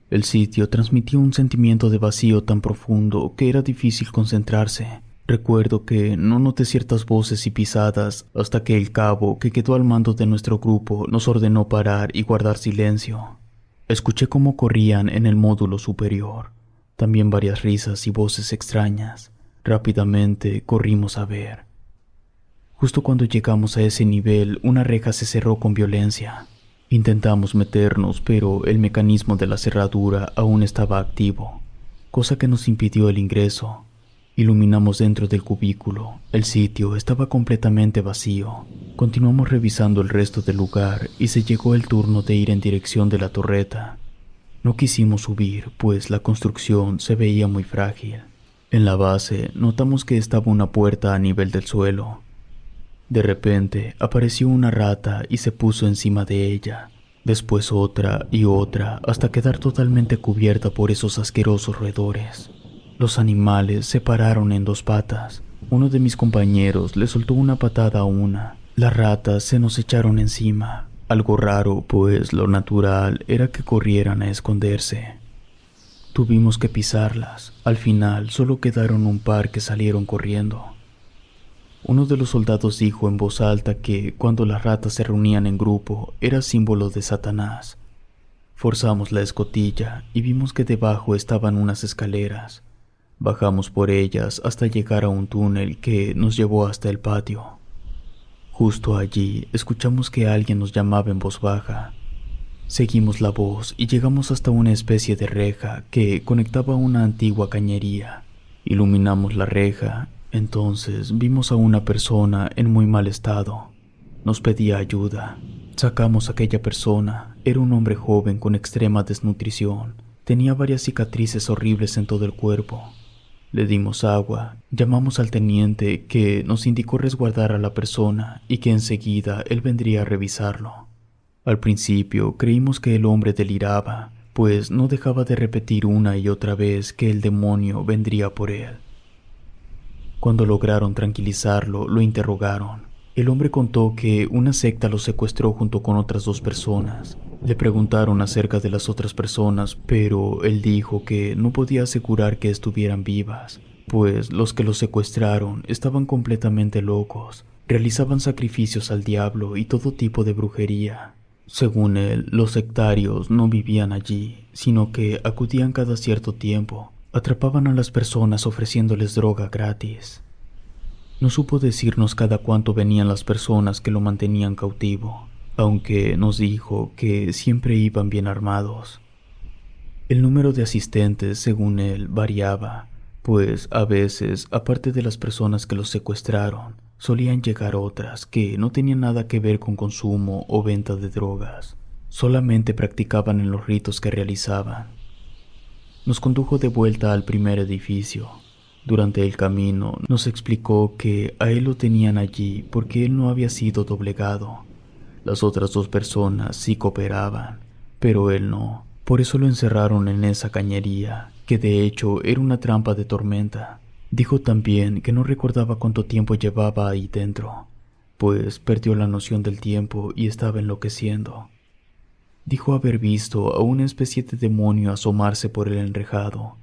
El sitio transmitía un sentimiento de vacío tan profundo que era difícil concentrarse. Recuerdo que no noté ciertas voces y pisadas hasta que el cabo, que quedó al mando de nuestro grupo, nos ordenó parar y guardar silencio. Escuché cómo corrían en el módulo superior. También varias risas y voces extrañas. Rápidamente corrimos a ver. Justo cuando llegamos a ese nivel, una reja se cerró con violencia. Intentamos meternos, pero el mecanismo de la cerradura aún estaba activo, cosa que nos impidió el ingreso. Iluminamos dentro del cubículo. El sitio estaba completamente vacío. Continuamos revisando el resto del lugar y se llegó el turno de ir en dirección de la torreta. No quisimos subir, pues la construcción se veía muy frágil. En la base notamos que estaba una puerta a nivel del suelo. De repente apareció una rata y se puso encima de ella. Después otra y otra, hasta quedar totalmente cubierta por esos asquerosos roedores. Los animales se pararon en 2 patas. Uno de mis compañeros le soltó una patada a una. Las ratas se nos echaron encima. Algo raro, pues lo natural era que corrieran a esconderse. Tuvimos que pisarlas. Al final solo quedaron un par que salieron corriendo. Uno de los soldados dijo en voz alta que cuando las ratas se reunían en grupo era símbolo de Satanás. Forzamos la escotilla y vimos que debajo estaban unas escaleras. Bajamos por ellas hasta llegar a un túnel que nos llevó hasta el patio. Justo allí escuchamos que alguien nos llamaba en voz baja. Seguimos la voz y llegamos hasta una especie de reja que conectaba a una antigua cañería. Iluminamos la reja, entonces vimos a una persona en muy mal estado. Nos pedía ayuda. Sacamos a aquella persona. Era un hombre joven con extrema desnutrición. Tenía varias cicatrices horribles en todo el cuerpo. Le dimos agua, llamamos al teniente, que nos indicó resguardar a la persona y que enseguida él vendría a revisarlo. Al principio creímos que el hombre deliraba, pues no dejaba de repetir una y otra vez que el demonio vendría por él. Cuando lograron tranquilizarlo, lo interrogaron. El hombre contó que una secta lo secuestró junto con otras 2 personas. Le preguntaron acerca de las otras personas, pero él dijo que no podía asegurar que estuvieran vivas, pues los que lo secuestraron estaban completamente locos. Realizaban sacrificios al diablo y todo tipo de brujería. Según él, los sectarios no vivían allí, sino que acudían cada cierto tiempo. Atrapaban a las personas ofreciéndoles droga gratis. No supo decirnos cada cuánto venían las personas que lo mantenían cautivo, aunque nos dijo que siempre iban bien armados. El número de asistentes, según él, variaba, pues a veces, aparte de las personas que los secuestraron, solían llegar otras que no tenían nada que ver con consumo o venta de drogas, solamente practicaban en los ritos que realizaban. Nos condujo de vuelta al primer edificio. Durante el camino nos explicó que a él lo tenían allí porque él no había sido doblegado. Las otras 2 personas sí cooperaban, pero él no. Por eso lo encerraron en esa cañería, que de hecho era una trampa de tormenta. Dijo también que no recordaba cuánto tiempo llevaba ahí dentro, pues perdió la noción del tiempo y estaba enloqueciendo. Dijo haber visto a una especie de demonio asomarse por el enrejado.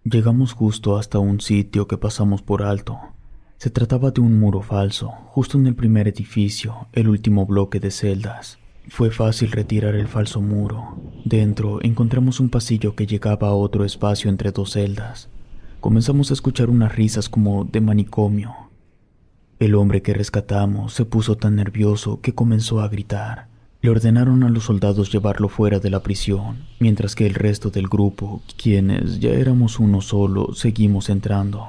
Llegamos justo hasta un sitio que pasamos por alto. Se trataba de un muro falso, justo en el primer edificio, el último bloque de celdas. Fue fácil retirar el falso muro. Dentro encontramos un pasillo que llegaba a otro espacio entre 2 celdas. Comenzamos a escuchar unas risas como de manicomio. El hombre que rescatamos se puso tan nervioso que comenzó a gritar. Le ordenaron a los soldados llevarlo fuera de la prisión, mientras que el resto del grupo, quienes ya éramos uno solo, seguimos entrando.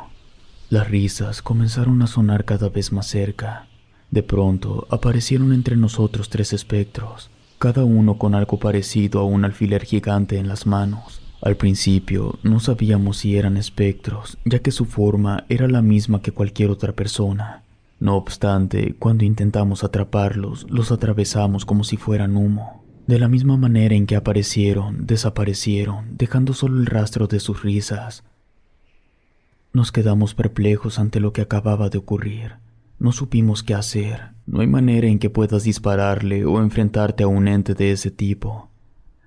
Las risas comenzaron a sonar cada vez más cerca. De pronto aparecieron entre nosotros 3 espectros, cada uno con algo parecido a un alfiler gigante en las manos. Al principio no sabíamos si eran espectros, ya que su forma era la misma que cualquier otra persona. No obstante, cuando intentamos atraparlos, los atravesamos como si fueran humo. De la misma manera en que aparecieron, desaparecieron, dejando solo el rastro de sus risas. Nos quedamos perplejos ante lo que acababa de ocurrir. No supimos qué hacer. No hay manera en que puedas dispararle o enfrentarte a un ente de ese tipo.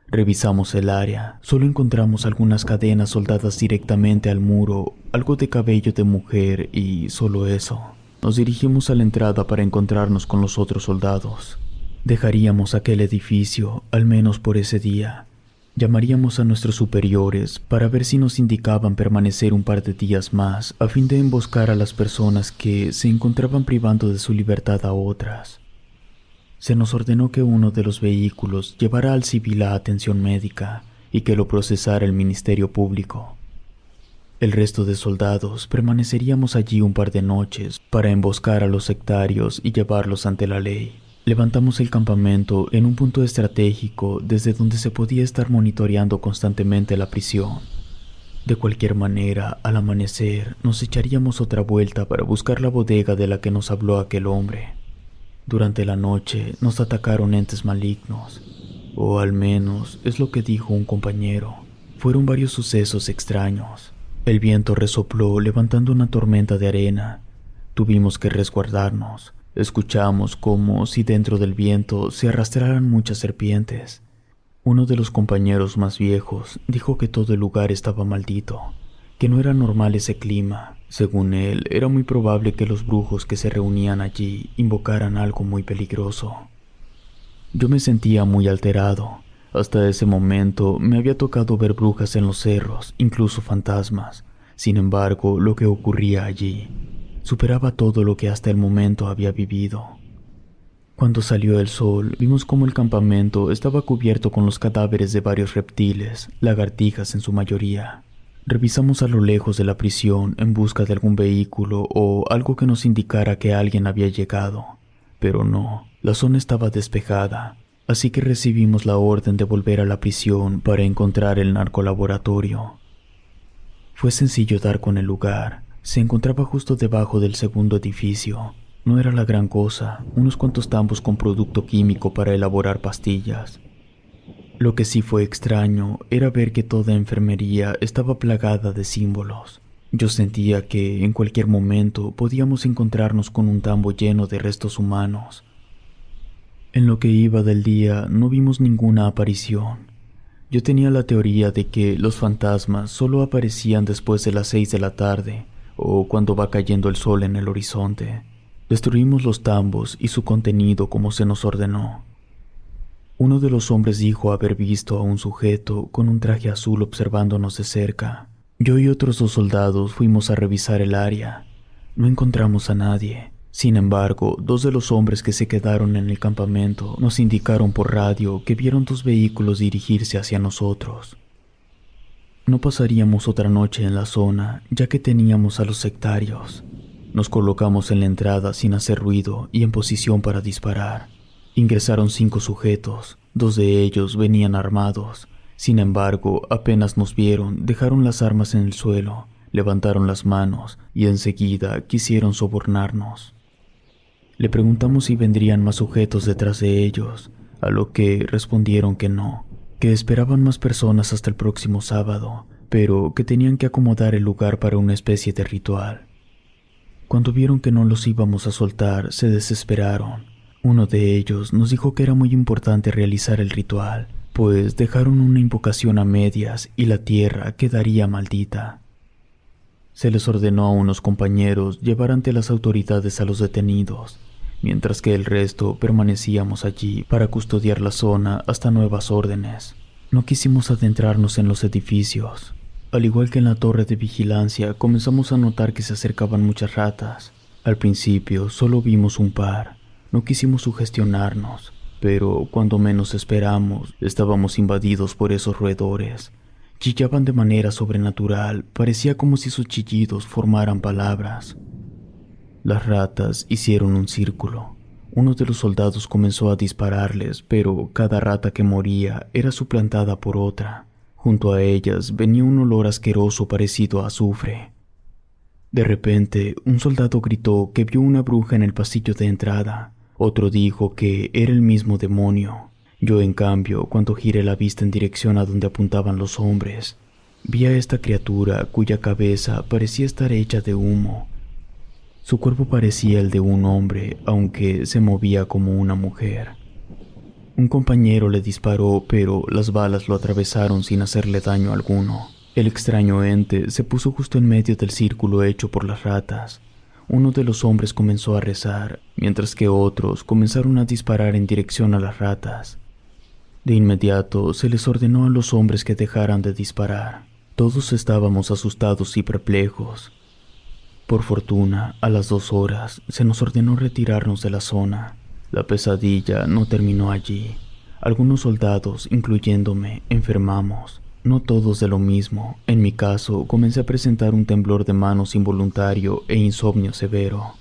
Revisamos el área. Solo encontramos algunas cadenas soldadas directamente al muro, algo de cabello de mujer y solo eso. Nos dirigimos a la entrada para encontrarnos con los otros soldados. Dejaríamos aquel edificio, al menos por ese día. Llamaríamos a nuestros superiores para ver si nos indicaban permanecer un par de días más a fin de emboscar a las personas que se encontraban privando de su libertad a otras. Se nos ordenó que uno de los vehículos llevara al civil a atención médica y que lo procesara el Ministerio Público. El resto de soldados permaneceríamos allí un par de noches para emboscar a los sectarios y llevarlos ante la ley. Levantamos el campamento en un punto estratégico desde donde se podía estar monitoreando constantemente la prisión. De cualquier manera, al amanecer, nos echaríamos otra vuelta para buscar la bodega de la que nos habló aquel hombre. Durante la noche nos atacaron entes malignos, o al menos es lo que dijo un compañero. Fueron varios sucesos extraños. El viento resopló levantando una tormenta de arena. Tuvimos que resguardarnos. Escuchamos como si dentro del viento se arrastraran muchas serpientes. Uno de los compañeros más viejos dijo que todo el lugar estaba maldito, que no era normal ese clima. Según él, era muy probable que los brujos que se reunían allí invocaran algo muy peligroso. Yo me sentía muy alterado. Hasta ese momento me había tocado ver brujas en los cerros, incluso fantasmas. Sin embargo, lo que ocurría allí superaba todo lo que hasta el momento había vivido. Cuando salió el sol, vimos cómo el campamento estaba cubierto con los cadáveres de varios reptiles, lagartijas en su mayoría. Revisamos a lo lejos de la prisión en busca de algún vehículo o algo que nos indicara que alguien había llegado, pero no, la zona estaba despejada. Así que recibimos la orden de volver a la prisión para encontrar el narcolaboratorio. Fue sencillo dar con el lugar. Se encontraba justo debajo del segundo edificio. No era la gran cosa, unos cuantos tambos con producto químico para elaborar pastillas. Lo que sí fue extraño era ver que toda enfermería estaba plagada de símbolos. Yo sentía que en cualquier momento podíamos encontrarnos con un tambo lleno de restos humanos. En lo que iba del día no vimos ninguna aparición. Yo tenía la teoría de que los fantasmas solo aparecían después de las 6 de la tarde o cuando va cayendo el sol en el horizonte. Destruimos los tambos y su contenido como se nos ordenó. Uno de los hombres dijo haber visto a un sujeto con un traje azul observándonos de cerca. Yo y otros 2 soldados fuimos a revisar el área. No encontramos a nadie. Sin embargo, 2 de los hombres que se quedaron en el campamento nos indicaron por radio que vieron 2 vehículos dirigirse hacia nosotros. No pasaríamos otra noche en la zona, ya que teníamos a los sectarios. Nos colocamos en la entrada sin hacer ruido y en posición para disparar. Ingresaron 5 sujetos, 2 de ellos venían armados. Sin embargo, apenas nos vieron, dejaron las armas en el suelo, levantaron las manos y enseguida quisieron sobornarnos. Le preguntamos si vendrían más sujetos detrás de ellos, a lo que respondieron que no, que esperaban más personas hasta el próximo sábado, pero que tenían que acomodar el lugar para una especie de ritual. Cuando vieron que no los íbamos a soltar, se desesperaron. Uno de ellos nos dijo que era muy importante realizar el ritual, pues dejaron una invocación a medias y la tierra quedaría maldita. Se les ordenó a unos compañeros llevar ante las autoridades a los detenidos, mientras que el resto permanecíamos allí para custodiar la zona hasta nuevas órdenes. No quisimos adentrarnos en los edificios. Al igual que en la torre de vigilancia, comenzamos a notar que se acercaban muchas ratas. Al principio solo vimos un par. No quisimos sugestionarnos, pero cuando menos esperamos, estábamos invadidos por esos roedores. Chillaban de manera sobrenatural, parecía como si sus chillidos formaran palabras. Las ratas hicieron un círculo. Uno de los soldados comenzó a dispararles, pero cada rata que moría era suplantada por otra. Junto a ellas venía un olor asqueroso parecido a azufre. De repente, un soldado gritó que vio una bruja en el pasillo de entrada. Otro dijo que era el mismo demonio. Yo, en cambio, cuando giré la vista en dirección a donde apuntaban los hombres, vi a esta criatura cuya cabeza parecía estar hecha de humo. Su cuerpo parecía el de un hombre, aunque se movía como una mujer. Un compañero le disparó, pero las balas lo atravesaron sin hacerle daño alguno. El extraño ente se puso justo en medio del círculo hecho por las ratas. Uno de los hombres comenzó a rezar, mientras que otros comenzaron a disparar en dirección a las ratas. De inmediato se les ordenó a los hombres que dejaran de disparar. Todos estábamos asustados y perplejos. Por fortuna, a las 2 horas se nos ordenó retirarnos de la zona. La pesadilla no terminó allí. Algunos soldados, incluyéndome, enfermamos. No todos de lo mismo. En mi caso, comencé a presentar un temblor de manos involuntario e insomnio severo.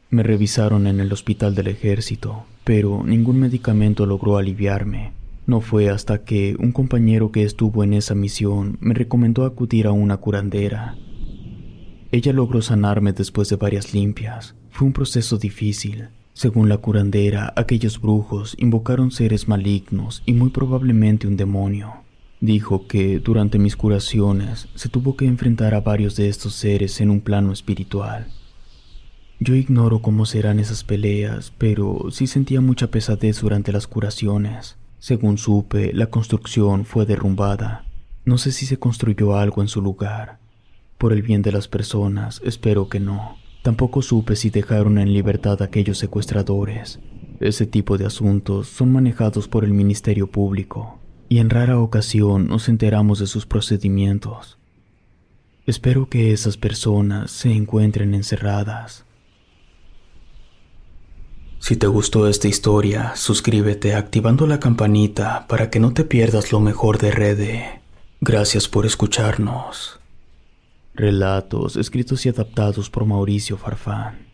Me revisaron en el hospital del ejército, pero ningún medicamento logró aliviarme. No fue hasta que un compañero que estuvo en esa misión me recomendó acudir a una curandera. Ella logró sanarme después de varias limpias. Fue un proceso difícil. Según la curandera, aquellos brujos invocaron seres malignos y muy probablemente un demonio. Dijo que durante mis curaciones se tuvo que enfrentar a varios de estos seres en un plano espiritual. Yo ignoro cómo serán esas peleas, pero sí sentía mucha pesadez durante las curaciones. Según supe, la construcción fue derrumbada. No sé si se construyó algo en su lugar. Por el bien de las personas, espero que no. Tampoco supe si dejaron en libertad a aquellos secuestradores. Ese tipo de asuntos son manejados por el Ministerio Público, y en rara ocasión nos enteramos de sus procedimientos. Espero que esas personas se encuentren encerradas. Si te gustó esta historia, suscríbete activando la campanita para que no te pierdas lo mejor de Rede. Gracias por escucharnos. Relatos escritos y adaptados por Mauricio Farfán.